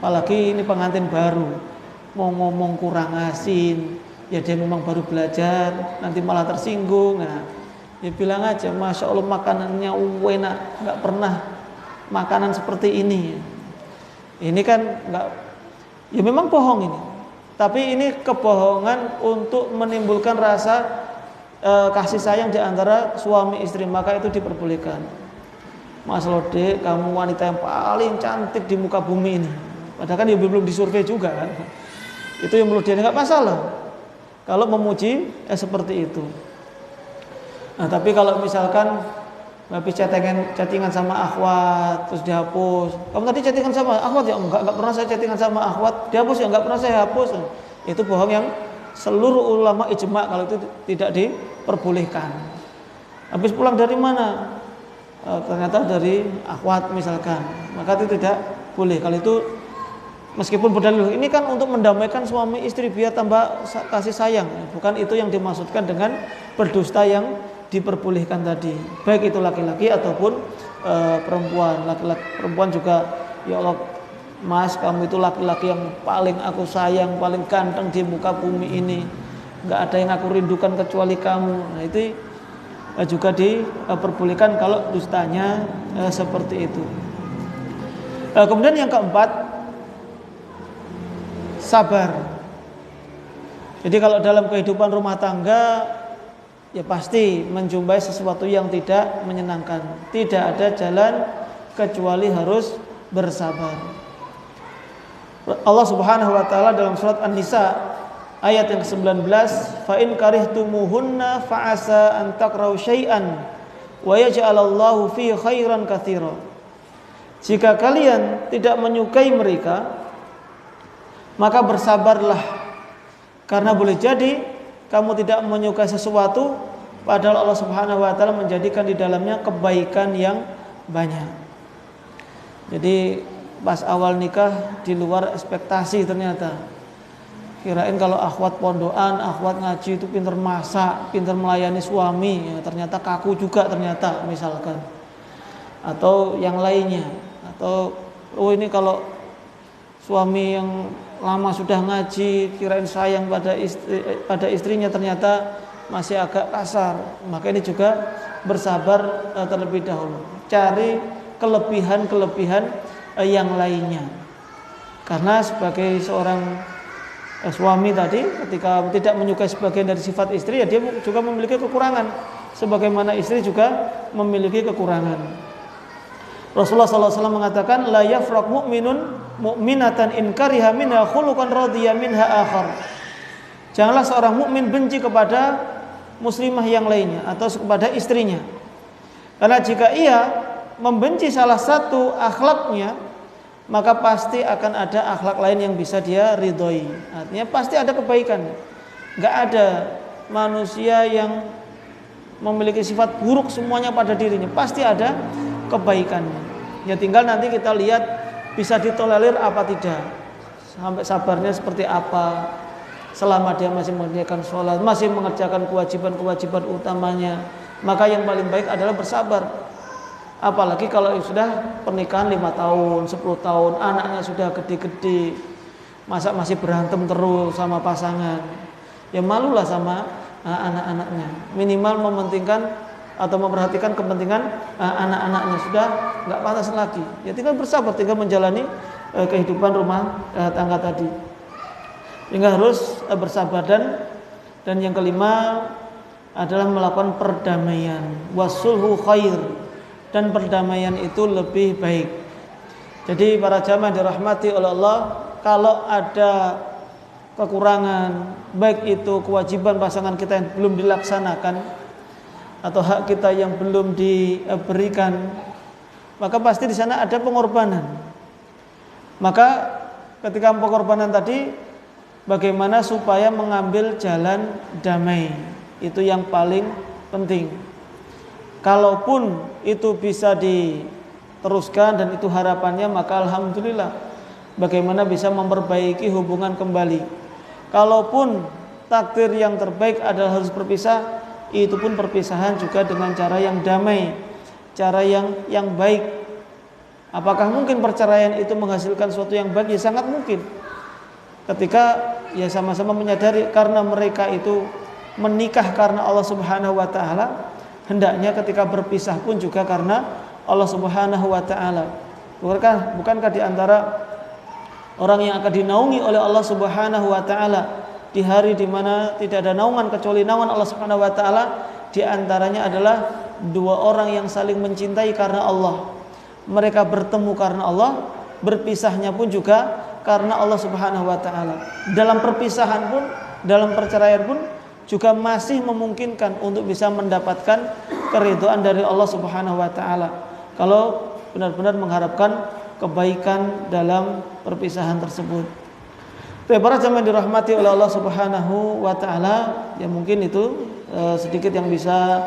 apalagi ini pengantin baru, mau ngomong kurang asin, ya dia memang baru belajar, nanti malah tersinggung. Nah, ya bilang aja, Masya Allah makanannya enak, gak pernah makanan seperti ini. Ini kan gak, ya memang bohong ini, tapi ini kebohongan untuk menimbulkan rasa kasih sayang di antara suami istri, maka itu diperbolehkan. Mas Lode, kamu wanita yang paling cantik di muka bumi ini. Padahal kan ya belum disurvei juga kan. Itu yang menurut dia nggak masalah kalau memuji seperti itu. Nah, tapi kalau misalkan habis chattingan sama akhwat terus dihapus. Kamu tadi chattingan sama akhwat ya? Enggak pernah saya chattingan sama akhwat. Dihapus ya? Enggak pernah saya hapus. Itu bohong yang seluruh ulama ijma kalau itu tidak diperbolehkan. Habis pulang dari mana? Ternyata dari akhwat misalkan. Maka itu tidak boleh. Kalau itu meskipun berdalil ini kan untuk mendamaikan suami istri biar tambah kasih sayang, bukan itu yang dimaksudkan dengan berdusta yang diperbolehkan tadi. Baik itu laki-laki ataupun perempuan. Laki-laki perempuan juga, ya Allah Mas, kamu itu laki-laki yang paling aku sayang, paling ganteng di muka bumi ini. Enggak ada yang aku rindukan kecuali kamu. Nah, itu juga diperbolehkan kalau dustanya seperti itu. Kemudian yang keempat, sabar. Jadi kalau dalam kehidupan rumah tangga ya pasti menjumpai sesuatu yang tidak menyenangkan. Tidak ada jalan kecuali harus bersabar. Allah Subhanahu wa taala dalam surat An-Nisa ayat yang ke-19, fa in karihtumuhunna fa asa an takrahu syai'an wa yaj'alallahu fi khairan katsira. Jika kalian tidak menyukai mereka, maka bersabarlah, karena boleh jadi kamu tidak menyukai sesuatu padahal Allah Subhanahu wa taala menjadikan di dalamnya kebaikan yang banyak. Jadi pas awal nikah di luar ekspektasi ternyata. Kirain kalau akhwat pondokan, akhwat ngaji itu pinter masak, pinter melayani suami, ya, ternyata kaku juga ternyata misalkan. Atau yang lainnya. Atau oh ini kalau suami yang lama sudah ngaji, kirain sayang pada istrinya, ternyata masih agak kasar. Maka ini juga bersabar terlebih dahulu. Cari kelebihan-kelebihan yang lainnya. Karena sebagai seorang suami tadi, ketika tidak menyukai sebagian dari sifat istri, ya dia juga memiliki kekurangan. Sebagaimana istri juga memiliki kekurangan. Rasulullah SAW mengatakan, la yafraq mu'minun mu'minatan in kariha minha khuluqan radiya minha akhar. Janganlah seorang mukmin benci kepada muslimah yang lainnya atau kepada istrinya. Karena jika ia membenci salah satu akhlaknya, maka pasti akan ada akhlak lain yang bisa dia ridhoi. Artinya pasti ada kebaikan. Gak ada manusia yang memiliki sifat buruk semuanya pada dirinya. Pasti ada kebaikannya. Ya tinggal nanti kita lihat bisa ditolerir apa tidak, sampai sabarnya seperti apa, selama dia masih mengerjakan sholat, masih mengerjakan kewajiban-kewajiban utamanya. Maka yang paling baik adalah bersabar. Apalagi kalau sudah pernikahan 5 tahun, 10 tahun, anaknya sudah gede-gede, masa masih berantem terus sama pasangan, ya malulah sama anak-anaknya. Minimal mementingkan atau memperhatikan kepentingan anak-anaknya, sudah nggak pantas lagi. Ya tinggal bersabar, tinggal menjalani kehidupan rumah tangga tadi. Sehingga harus bersabar. Dan yang kelima adalah melakukan perdamaian. Wasulhu khair. Dan perdamaian itu lebih baik. Jadi para jamaah dirahmati oleh Allah, kalau ada kekurangan, baik itu kewajiban pasangan kita yang belum dilaksanakan atau hak kita yang belum diberikan, maka pasti di sana ada pengorbanan. Maka ketika pengorbanan tadi, bagaimana supaya mengambil jalan damai, itu yang paling penting. Kalaupun itu bisa diteruskan dan itu harapannya, maka alhamdulillah. Bagaimana bisa memperbaiki hubungan kembali. Kalaupun takdir yang terbaik adalah harus berpisah, itu pun perpisahan juga dengan cara yang damai, cara yang baik. Apakah mungkin perceraian itu menghasilkan sesuatu yang baik? Ya sangat mungkin. Ketika ya sama-sama menyadari karena mereka itu menikah karena Allah Subhanahu wa taala, hendaknya ketika berpisah pun juga karena Allah Subhanahu wa taala. Bukankah di antara orang yang akan dinaungi oleh Allah Subhanahu wa taala di hari di mana tidak ada naungan kecuali naungan Allah Subhanahu wa taala, di antaranya adalah dua orang yang saling mencintai karena Allah. Mereka bertemu karena Allah, berpisahnya pun juga karena Allah Subhanahu wa taala. Dalam perpisahan pun, dalam perceraian pun juga masih memungkinkan untuk bisa mendapatkan keridhaan dari Allah Subhanahu wa taala. Kalau benar-benar mengharapkan kebaikan dalam perpisahan tersebut. Para jamaah dirahmati oleh Allah Subhanahu wa taala, ya mungkin itu sedikit yang bisa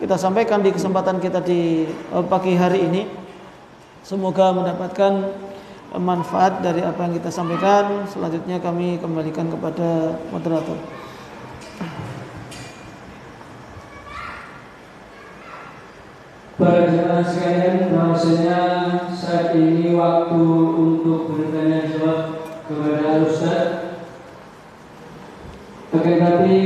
kita sampaikan di kesempatan kita di pagi hari ini. Semoga mendapatkan manfaat dari apa yang kita sampaikan. Selanjutnya kami kembalikan kepada moderator. Para jemaah sekalian, bahwasanya saat ini waktu untuk bertanya jawab kepada Ustaz. Akan tapi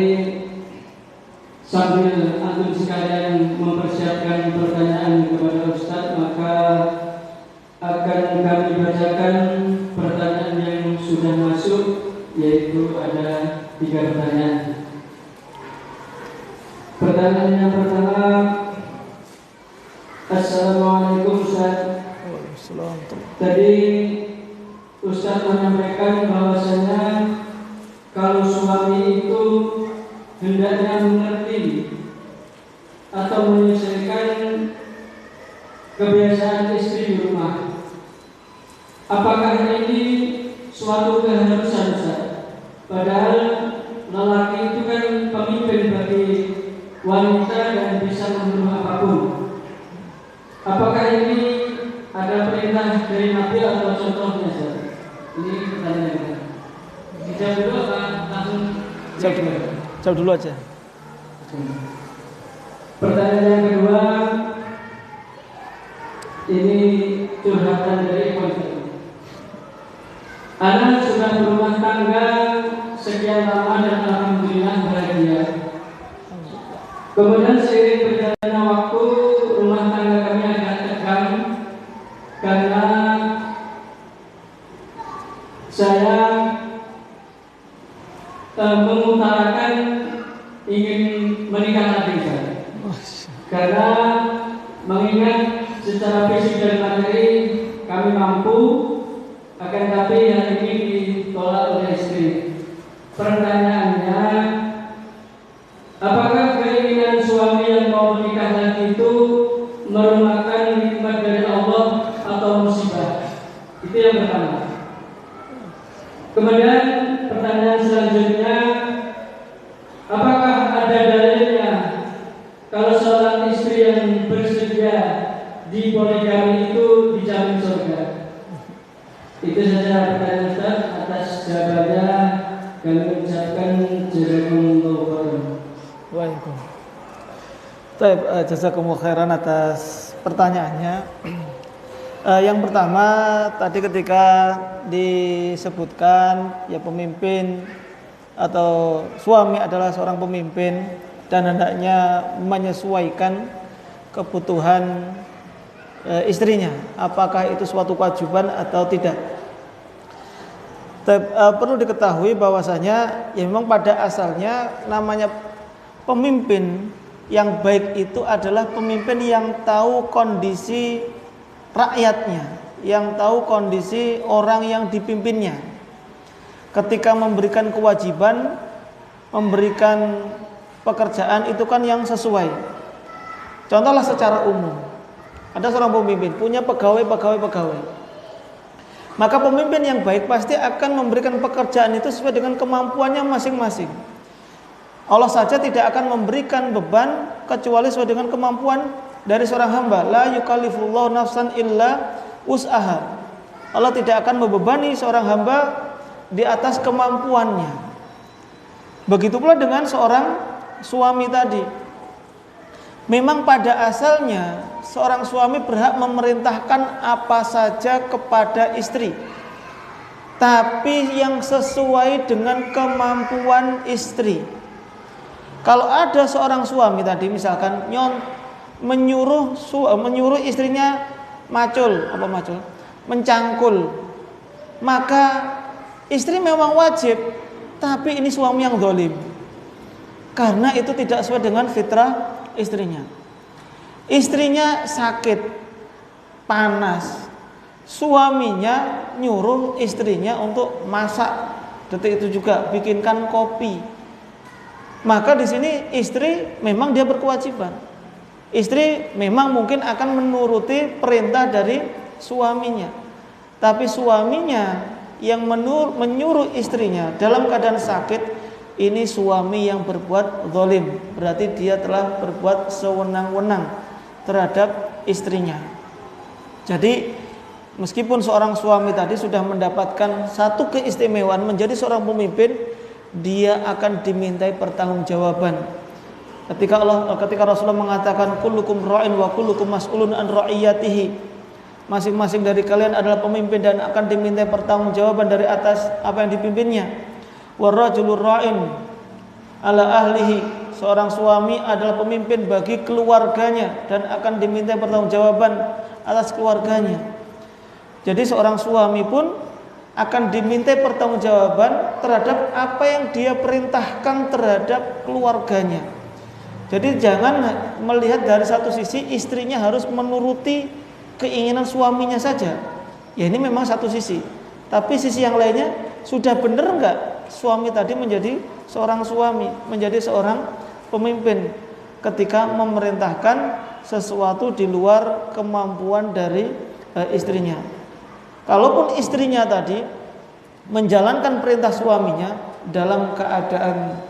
sambil antum sekalian mempersiapkan pertanyaan kepada Ustaz, maka akan kami bacakan pertanyaan yang sudah masuk, yaitu ada 3 pertanyaan. Pertanyaan yang pertama, Assalamualaikum Ustaz. Tadi Ustaz menyampaikan bahwasanya kalau suami itu hendaknya mengerti atau menyesuaikan kebiasaan istri di rumah. Apakah ini suatu keharusan Ustaz? Padahal lelaki itu kan pemimpin bagi wanita dan bisa membunuh apapun. Apakah ini ada perintah dari Nabi atau contohnya Ustaz? Ini pertanyaannya. Dijawab dulu apa langsung? Jawab dulu aja. Pertanyaan yang kedua, ini curhatan dari konflik. Anak sudah berumah tangga sekian lama dan alhamdulillah bahagia. Kemudian seiring berjalannya waktu, rumah tangga kami agak tegang karena saya mengutarakan ingin menikah lagi karena mengingat secara fisik dan materi kami mampu, akan tapi hal ini ditolak oleh istri. Pertanyaannya, apakah keinginan suami yang mau menikah lagi itu merupakan nikmat dari Allah atau musibah? Itu yang pertama. Kemudian pertanyaan selanjutnya, apakah ada dalilnya kalau seorang istri yang bersedia di poligami itu dijamin surga? Itu saja pertanyaan Ustaz. Atas jawabannya kami ucapkan jazakumullahu khairan. Waalaikumsalam. Jazakumullahu khairan atas pertanyaannya. Yang pertama tadi ketika disebutkan ya pemimpin atau suami adalah seorang pemimpin dan hendaknya menyesuaikan kebutuhan istrinya, apakah itu suatu kewajiban atau tidak. Perlu diketahui bahwasanya ya memang pada asalnya namanya pemimpin yang baik itu adalah pemimpin yang tahu kondisi rakyatnya, yang tahu kondisi orang yang dipimpinnya. Ketika memberikan kewajiban, memberikan pekerjaan itu kan yang sesuai. Contohlah secara umum, Ada seorang pemimpin punya pegawai. Maka pemimpin yang baik pasti akan memberikan pekerjaan itu sesuai dengan kemampuannya masing-masing. Allah saja tidak akan memberikan beban kecuali sesuai dengan kemampuan dari seorang hamba. La yukallifullahu nafsan illa wus'aha. Allah tidak akan membebani seorang hamba di atas kemampuannya. Begitu pula dengan seorang suami tadi. Memang pada asalnya seorang suami berhak memerintahkan apa saja kepada istri, tapi yang sesuai dengan kemampuan istri. Kalau ada seorang suami tadi misalkan menyuruh istrinya mencangkul, maka istri memang wajib, tapi ini suami yang zalim, karena itu tidak sesuai dengan fitrah istrinya. Istrinya sakit, panas, suaminya nyuruh istrinya untuk masak, detik itu juga bikinkan kopi. Maka di sini istri memang dia berkewajiban. Istri memang mungkin akan menuruti perintah dari suaminya, tapi suaminya yang menyuruh istrinya dalam keadaan sakit, ini suami yang berbuat zalim. Berarti dia telah berbuat sewenang-wenang terhadap istrinya. Jadi meskipun seorang suami tadi sudah mendapatkan satu keistimewaan menjadi seorang pemimpin, dia akan dimintai pertanggungjawaban. Ketika Rasulullah mengatakan kullukum ra'in wa kullukum mas'ulun an ra'iyatihi, masing-masing dari kalian adalah pemimpin dan akan dimintai pertanggungjawaban dari atas apa yang dipimpinnya. Warrajulur ra'in ala ahlihi, seorang suami adalah pemimpin bagi keluarganya dan akan diminta pertanggungjawaban atas keluarganya. Jadi seorang suami pun akan diminta pertanggungjawaban terhadap apa yang dia perintahkan terhadap keluarganya. Jadi jangan melihat dari satu sisi istrinya harus menuruti keinginan suaminya saja. Ya ini memang satu sisi. Tapi sisi yang lainnya, sudah benar enggak suami tadi menjadi seorang suami, menjadi seorang pemimpin ketika memerintahkan sesuatu di luar kemampuan dari istrinya. Kalaupun istrinya tadi menjalankan perintah suaminya dalam keadaan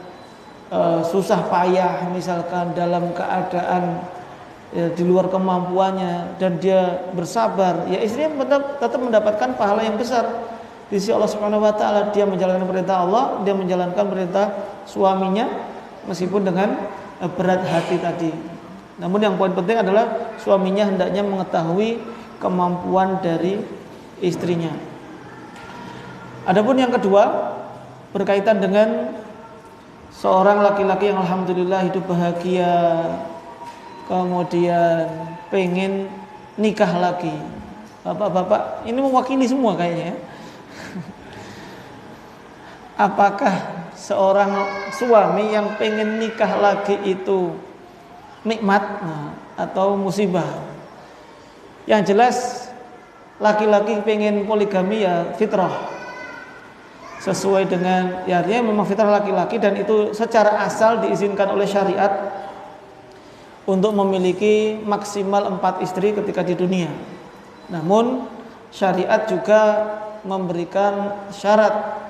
susah payah, misalkan dalam keadaan di luar kemampuannya, dan dia bersabar, ya istrinya tetap mendapatkan pahala yang besar di sisi Allah Subhanahu wa taala. Dia menjalankan perintah Allah, dia menjalankan perintah suaminya meskipun dengan berat hati tadi. Namun yang poin penting adalah suaminya hendaknya mengetahui kemampuan dari istrinya. Adapun yang kedua berkaitan dengan seorang laki-laki yang alhamdulillah hidup bahagia, kemudian pengen nikah lagi. Bapak-bapak ini mewakili semua kayaknya. Apakah seorang suami yang pengen nikah lagi itu nikmat atau musibah? Yang jelas laki-laki pengen poligami ya fitrah, sesuai dengan ya artinya memang fitrah laki-laki, dan itu secara asal diizinkan oleh syariat untuk memiliki maksimal 4 istri ketika di dunia. Namun syariat juga memberikan syarat,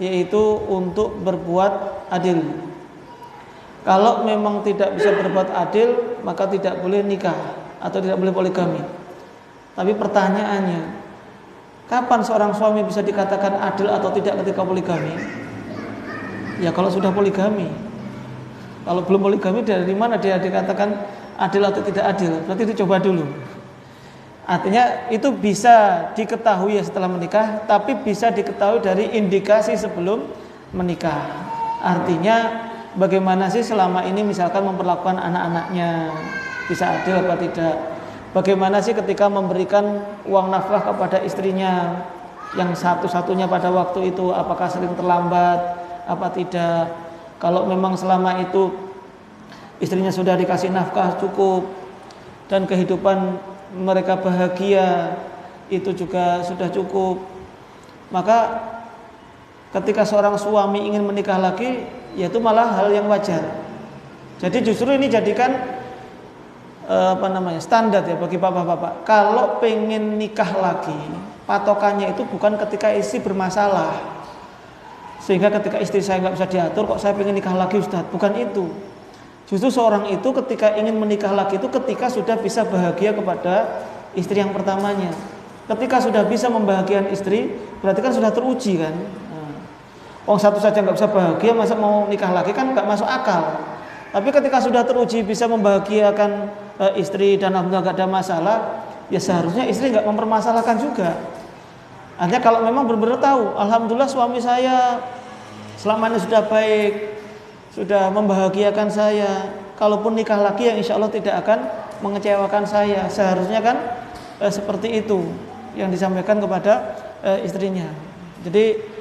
yaitu untuk berbuat adil. Kalau memang tidak bisa berbuat adil, maka tidak boleh nikah atau tidak boleh poligami. Tapi pertanyaannya, kapan seorang suami bisa dikatakan adil atau tidak ketika poligami? Ya kalau sudah poligami. Kalau belum poligami, dari mana dia dikatakan adil atau tidak adil? Berarti dicoba dulu. Artinya itu bisa diketahui setelah menikah, tapi bisa diketahui dari indikasi sebelum menikah. Artinya bagaimana sih selama ini misalkan memperlakukan anak-anaknya, bisa adil apa tidak? Bagaimana sih ketika memberikan uang nafkah kepada istrinya yang satu-satunya pada waktu itu, apakah sering terlambat apa tidak? Kalau memang selama itu istrinya sudah dikasih nafkah cukup dan kehidupan mereka bahagia, itu juga sudah cukup, maka ketika seorang suami ingin menikah lagi, yaitu malah hal yang wajar. Jadi justru ini jadikan standar ya bagi bapak-bapak. Kalau pengen nikah lagi, patokannya itu bukan ketika istri bermasalah, sehingga ketika istri saya nggak bisa diatur kok saya pengen nikah lagi Ustaz. Bukan itu. Justru seorang itu ketika ingin menikah lagi itu ketika sudah bisa bahagia kepada istri yang pertamanya. Ketika sudah bisa membahagiakan istri, berarti kan sudah teruji kan. Satu saja nggak bisa bahagia, masa mau nikah lagi kan nggak masuk akal. Tapi ketika sudah teruji bisa membahagiakan istri dan alhamdulillah nggak ada masalah, ya seharusnya istri nggak mempermasalahkan juga. Artinya kalau memang benar-benar tahu, alhamdulillah suami saya selama ini sudah baik, sudah membahagiakan saya, kalaupun nikah lagi yang insya Allah tidak akan mengecewakan saya. Seharusnya kan seperti itu yang disampaikan kepada istrinya. Jadi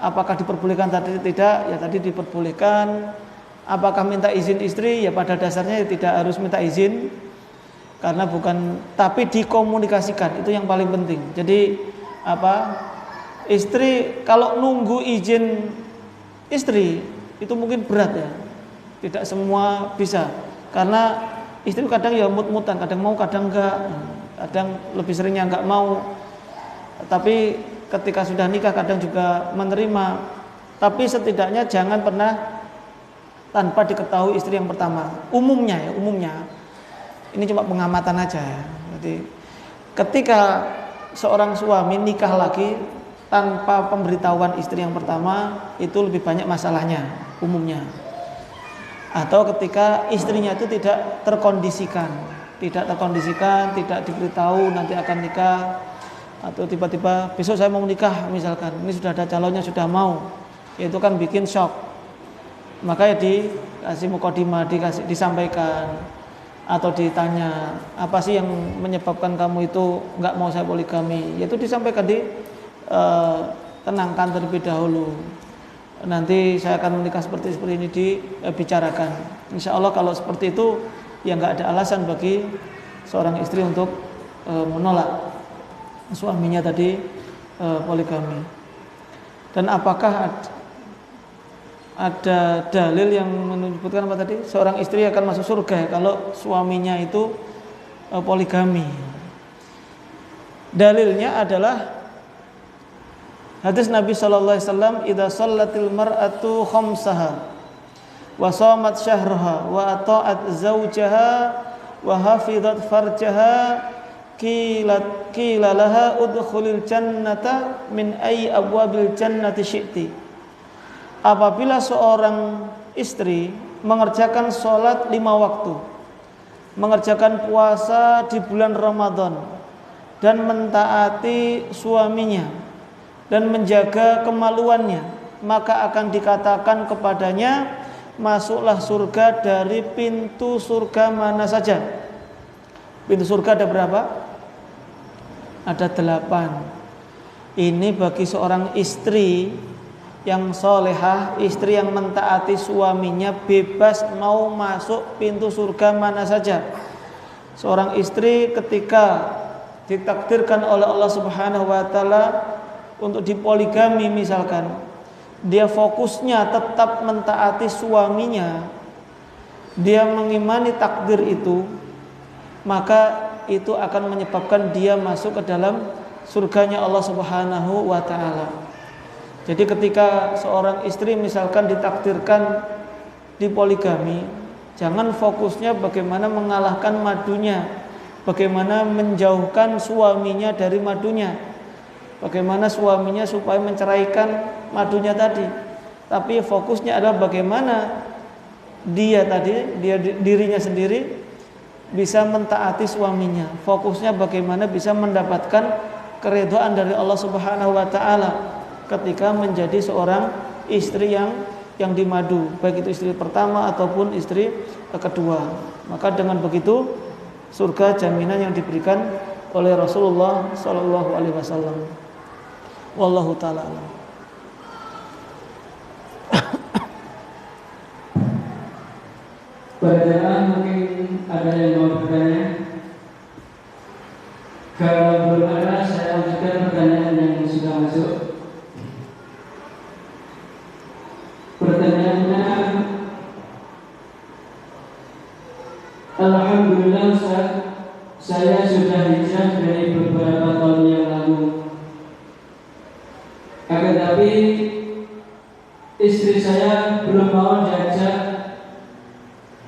apakah diperbolehkan tadi tidak? Ya tadi diperbolehkan. Apakah minta izin istri? Ya pada dasarnya tidak harus minta izin, karena tapi dikomunikasikan itu yang paling penting. Jadi istri kalau nunggu izin istri itu mungkin berat ya, tidak semua bisa, karena istri kadang ya mut-mutan, kadang mau kadang enggak, kadang lebih seringnya enggak mau, tapi ketika sudah nikah kadang juga menerima. Tapi setidaknya jangan pernah tanpa diketahui istri yang pertama. Umumnya ini cuma pengamatan aja ya. Jadi ketika seorang suami nikah lagi tanpa pemberitahuan istri yang pertama, itu lebih banyak masalahnya umumnya. Atau ketika istrinya itu tidak terkondisikan, tidak diberitahu nanti akan nikah, atau tiba-tiba besok saya mau menikah misalkan, ini sudah ada calonnya, sudah mau, ya itu kan bikin shock. Maka ya dikasih mukadimah, disampaikan, atau ditanya apa sih yang menyebabkan kamu itu nggak mau saya poligami, yaitu disampaikan, tenangkan terlebih dahulu, nanti saya akan menikah seperti ini, dibicarakan. Insya Allah kalau seperti itu ya nggak ada alasan bagi seorang istri untuk menolak suaminya tadi poligami. Dan apakah ada dalil yang menyebutkan apa tadi? Seorang istri akan masuk surga kalau suaminya itu poligami. Dalilnya adalah hadis Nabi sallallahu alaihi wasallam, "Idza shallatil mar'atu khamsaha wa shamat syahraha wa ata'at zawjaha wa hafizat farjaha qila laha udkhulil jannata min ayyi abwabil jannati syi'ti." Apabila seorang istri mengerjakan sholat 5 waktu, mengerjakan puasa di bulan Ramadan, dan mentaati suaminya dan menjaga kemaluannya, maka akan dikatakan kepadanya, masuklah surga dari pintu surga mana saja. Pintu surga ada berapa? Ada 8. Ini bagi seorang istri yang solehah, istri yang mentaati suaminya, bebas mau masuk pintu surga mana saja. Seorang istri ketika ditakdirkan oleh Allah Subhanahu wa taala untuk dipoligami misalkan, dia fokusnya tetap mentaati suaminya, dia mengimani takdir itu, maka itu akan menyebabkan dia masuk ke dalam surganya Allah Subhanahu wa taala. Jadi ketika seorang istri misalkan ditakdirkan dipoligami, jangan fokusnya bagaimana mengalahkan madunya, bagaimana menjauhkan suaminya dari madunya, bagaimana suaminya supaya menceraikan madunya tadi. Tapi fokusnya adalah bagaimana dirinya sendiri bisa mentaati suaminya. Fokusnya bagaimana bisa mendapatkan keridhaan dari Allah Subhanahu wa taala ketika menjadi seorang istri yang dimadu, baik itu istri pertama ataupun istri kedua. Maka dengan begitu surga jaminan yang diberikan oleh Rasulullah sallallahu alaihi wasallam. Wallahu taala alam. Pertanyaan mungkin ada yang mau bertanya. Kalau belum ada, saya lanjutkan pertanyaan yang sudah masuk. Pertanyaannya, Alhamdulillah Ustaz, saya sudah hijrah dari beberapa tahun yang lalu. Akan tetapi istri saya belum mau diajak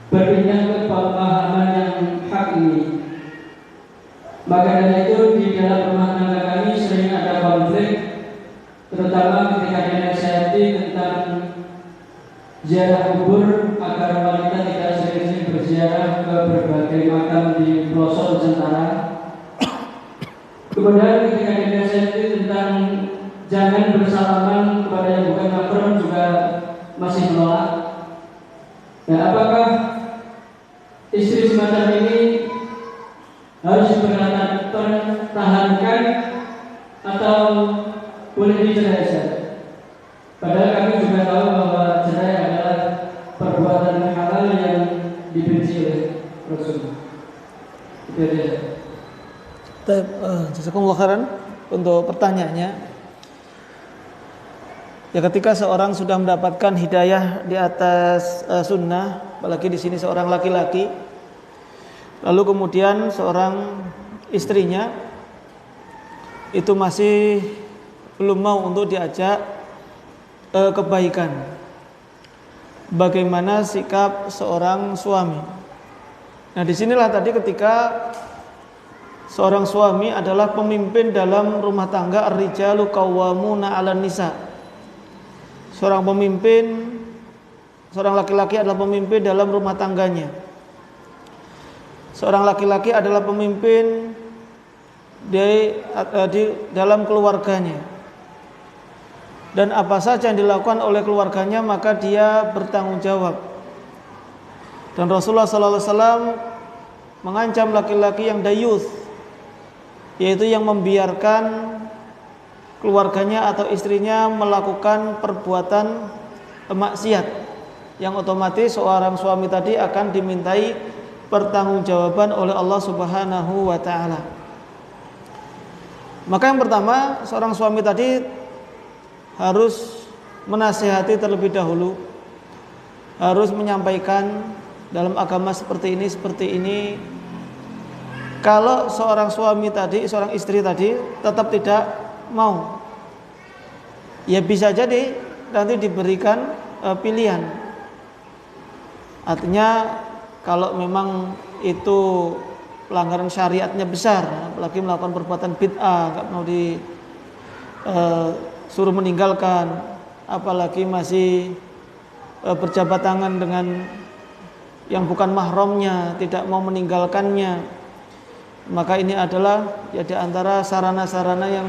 berpindah ke pemahaman yang hak ini. Maka dari itu di dalam rumah tangga kami sering ada konflik, terutama ketika dinasihati tentang ziarah kubur agar wanita tidak sering-sering berziarah ke berbagai makam di pelosok Nusantara. Kemudian ketika dinasihati tentang jangan bersalaman kepada yang bukan mahram juga masih menolak. Nah, apakah istri semacam ini harus dipertahankan atau boleh dicerai? Padahal kami juga tahu bahwa cerai adalah perbuatan halal yang dibenci oleh Rasulullah. Itu aja. Jazakumullah khairan untuk pertanyaannya. Ya, ketika seorang sudah mendapatkan hidayah di atas sunnah, apalagi di sini seorang laki-laki, lalu kemudian seorang istrinya itu masih belum mau untuk diajak kebaikan, bagaimana sikap seorang suami? Nah, disinilah tadi ketika seorang suami adalah pemimpin dalam rumah tangga, ar-rijalu qawwamuna 'alan nisa. Seorang pemimpin, seorang laki-laki adalah pemimpin dalam rumah tangganya. Seorang laki-laki adalah pemimpin di dalam keluarganya. Dan apa saja yang dilakukan oleh keluarganya maka dia bertanggung jawab. Dan Rasulullah SAW mengancam laki-laki yang dayuth, yaitu yang membiarkan keluarganya atau istrinya melakukan perbuatan maksiat, yang otomatis seorang suami tadi akan dimintai pertanggungjawaban oleh Allah Subhanahu wa taala. Maka yang pertama, seorang suami tadi harus menasihati terlebih dahulu, harus menyampaikan dalam agama seperti ini. Kalau seorang suami tadi, seorang istri tadi tetap tidak mau, ya bisa jadi nanti diberikan pilihan. Artinya kalau memang itu pelanggaran syariatnya besar, apalagi melakukan perbuatan bid'ah, nggak mau disuruh meninggalkan, apalagi masih berjabat tangan dengan yang bukan mahramnya, tidak mau meninggalkannya, maka ini adalah ya di antara sarana-sarana yang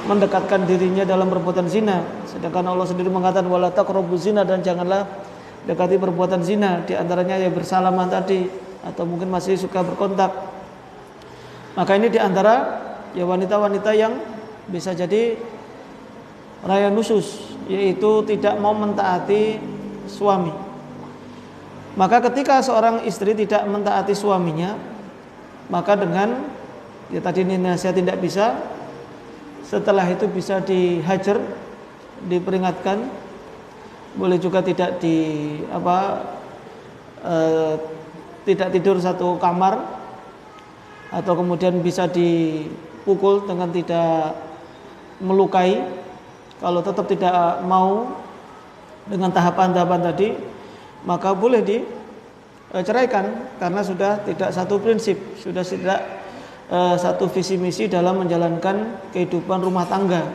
mendekatkan dirinya dalam perbuatan zina. Sedangkan Allah sendiri mengatakan wala taqrabuz zina, dan janganlah dekati perbuatan zina. Di antaranya ya bersalaman tadi, atau mungkin masih suka berkontak. Maka ini di antara ya wanita-wanita yang bisa jadi raya nusus, yaitu tidak mau mentaati suami. Maka ketika seorang istri tidak mentaati suaminya, maka dengan ya tadi ini nasihat tidak bisa, setelah itu bisa dihajar, diperingatkan, boleh juga tidak tidak tidur satu kamar, atau kemudian bisa dipukul dengan tidak melukai. Kalau tetap tidak mau dengan tahapan-tahapan tadi, maka boleh diceraikan, karena sudah tidak satu prinsip, sudah tidak satu visi misi dalam menjalankan kehidupan rumah tangga.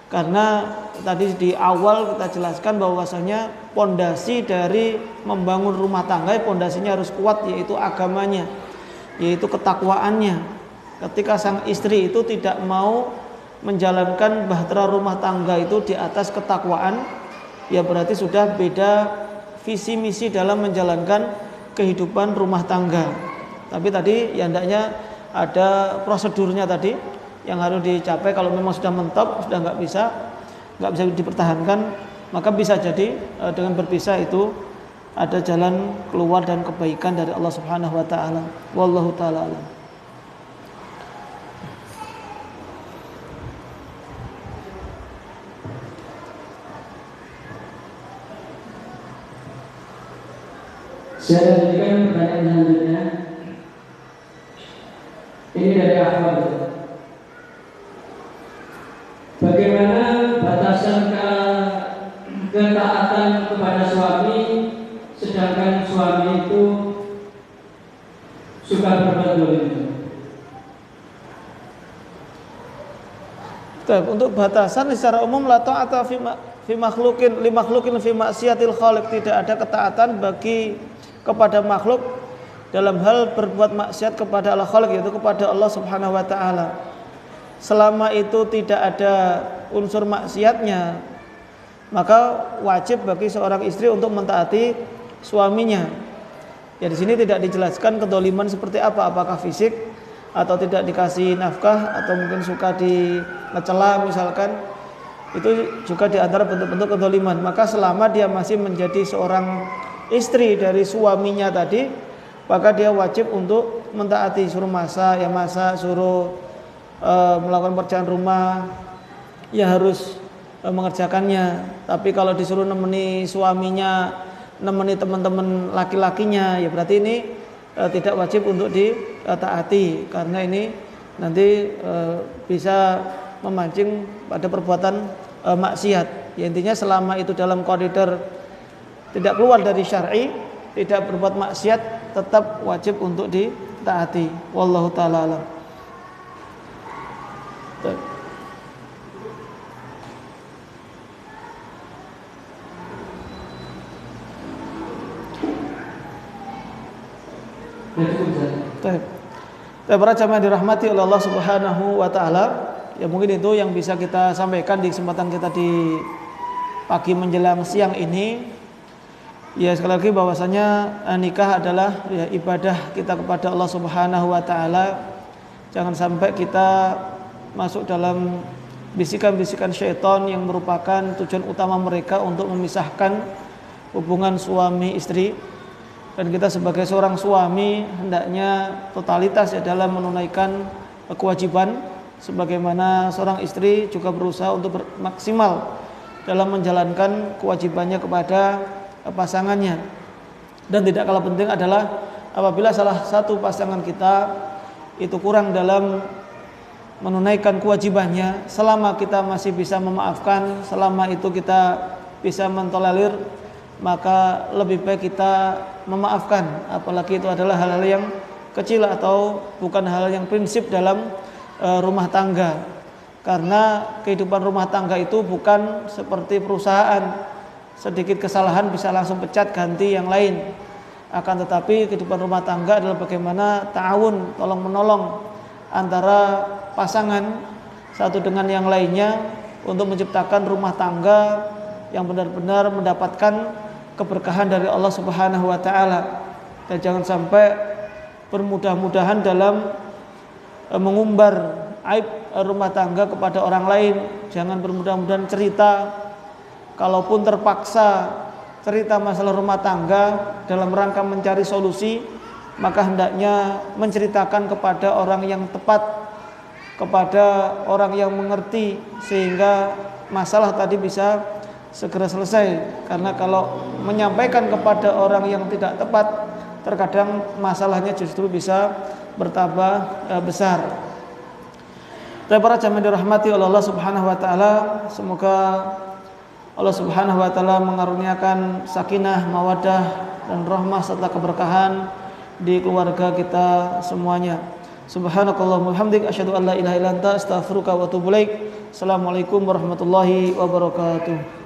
Karena tadi di awal kita jelaskan bahwasanya pondasi dari membangun rumah tangga, pondasinya harus kuat, yaitu agamanya, yaitu ketakwaannya. Ketika sang istri itu tidak mau menjalankan bahtera rumah tangga itu di atas ketakwaan, ya berarti sudah beda visi misi dalam menjalankan kehidupan rumah tangga. Tapi tadi ya hendaknya ada prosedurnya tadi yang harus dicapai. Kalau memang sudah mentok, sudah nggak bisa dipertahankan, maka bisa jadi dengan berpisah itu ada jalan keluar dan kebaikan dari Allah Subhanahu wa taala. Wallahu taala alam. Saya lanjutkan pertanyaan selanjutnya. suka berbuat zalim. Untuk batasan secara umum la ta'ata fi makhluqin li makhluqin fi maksiatil khaliq, tidak ada ketaatan bagi kepada makhluk dalam hal berbuat maksiat kepada Allah khaliq, yaitu kepada Allah Subhanahu wa taala. Selama itu tidak ada unsur maksiatnya, maka wajib bagi seorang istri untuk mentaati suaminya. Ya, di sini tidak dijelaskan kedoliman seperti apa, apakah fisik atau tidak dikasih nafkah atau mungkin suka dicela misalkan. Itu juga di antara bentuk-bentuk kedoliman. Maka selama dia masih menjadi seorang istri dari suaminya tadi, maka dia wajib untuk mentaati. Suruh masak ya masak, suruh melakukan pekerjaan rumah ya harus mengerjakannya. Tapi kalau disuruh nemeni suaminya, nemeni teman-teman laki-lakinya, ya berarti ini tidak wajib untuk ditaati, karena ini nanti bisa memancing pada perbuatan maksiat. Ya, intinya selama itu dalam koridor tidak keluar dari syar'i, tidak berbuat maksiat, tetap wajib untuk ditaati. Wallahu taala alam. Para jamaah dirahmati oleh Allah Subhanahu wa taala, ya mungkin itu yang bisa kita sampaikan di kesempatan kita di pagi menjelang siang ini. Ya, sekali lagi bahwasanya nikah adalah ya, ibadah kita kepada Allah Subhanahu wa taala. Jangan sampai kita masuk dalam bisikan-bisikan syaitan yang merupakan tujuan utama mereka untuk memisahkan hubungan suami istri. Dan kita sebagai seorang suami hendaknya totalitas ya dalam menunaikan kewajiban, sebagaimana seorang istri juga berusaha untuk maksimal dalam menjalankan kewajibannya kepada pasangannya. Dan tidak kalah penting adalah apabila salah satu pasangan kita itu kurang dalam menunaikan kewajibannya, selama kita masih bisa memaafkan, selama itu kita bisa mentolerir, maka lebih baik kita memaafkan, apalagi itu adalah hal-hal yang kecil atau bukan hal yang prinsip dalam rumah tangga. Karena kehidupan rumah tangga itu bukan seperti perusahaan, sedikit kesalahan bisa langsung pecat ganti yang lain. Akan tetapi kehidupan rumah tangga adalah bagaimana ta'awun, tolong menolong antara pasangan satu dengan yang lainnya untuk menciptakan rumah tangga yang benar-benar mendapatkan keberkahan dari Allah Subhanahu wa taala. Dan jangan sampai bermudah-mudahan dalam mengumbar aib rumah tangga kepada orang lain. Jangan bermudah-mudahan cerita, kalaupun terpaksa cerita masalah rumah tangga dalam rangka mencari solusi, maka hendaknya menceritakan kepada orang yang tepat, kepada orang yang mengerti, sehingga masalah tadi bisa segera selesai. Karena kalau menyampaikan kepada orang yang tidak tepat, terkadang masalahnya justru bisa bertambah besar. Dan para jamaah dirahmati oleh Allah Subhanahu wa taala, semoga Allah Subhanahu wa taala mengaruniakan sakinah, mawaddah dan rahmah serta keberkahan di keluarga kita semuanya. Subhanakallahumma hamdik asyhadu an la ilaha illa anta astaghfiruka wa atubu ilaik. Assalamualaikum warahmatullahi wabarakatuh.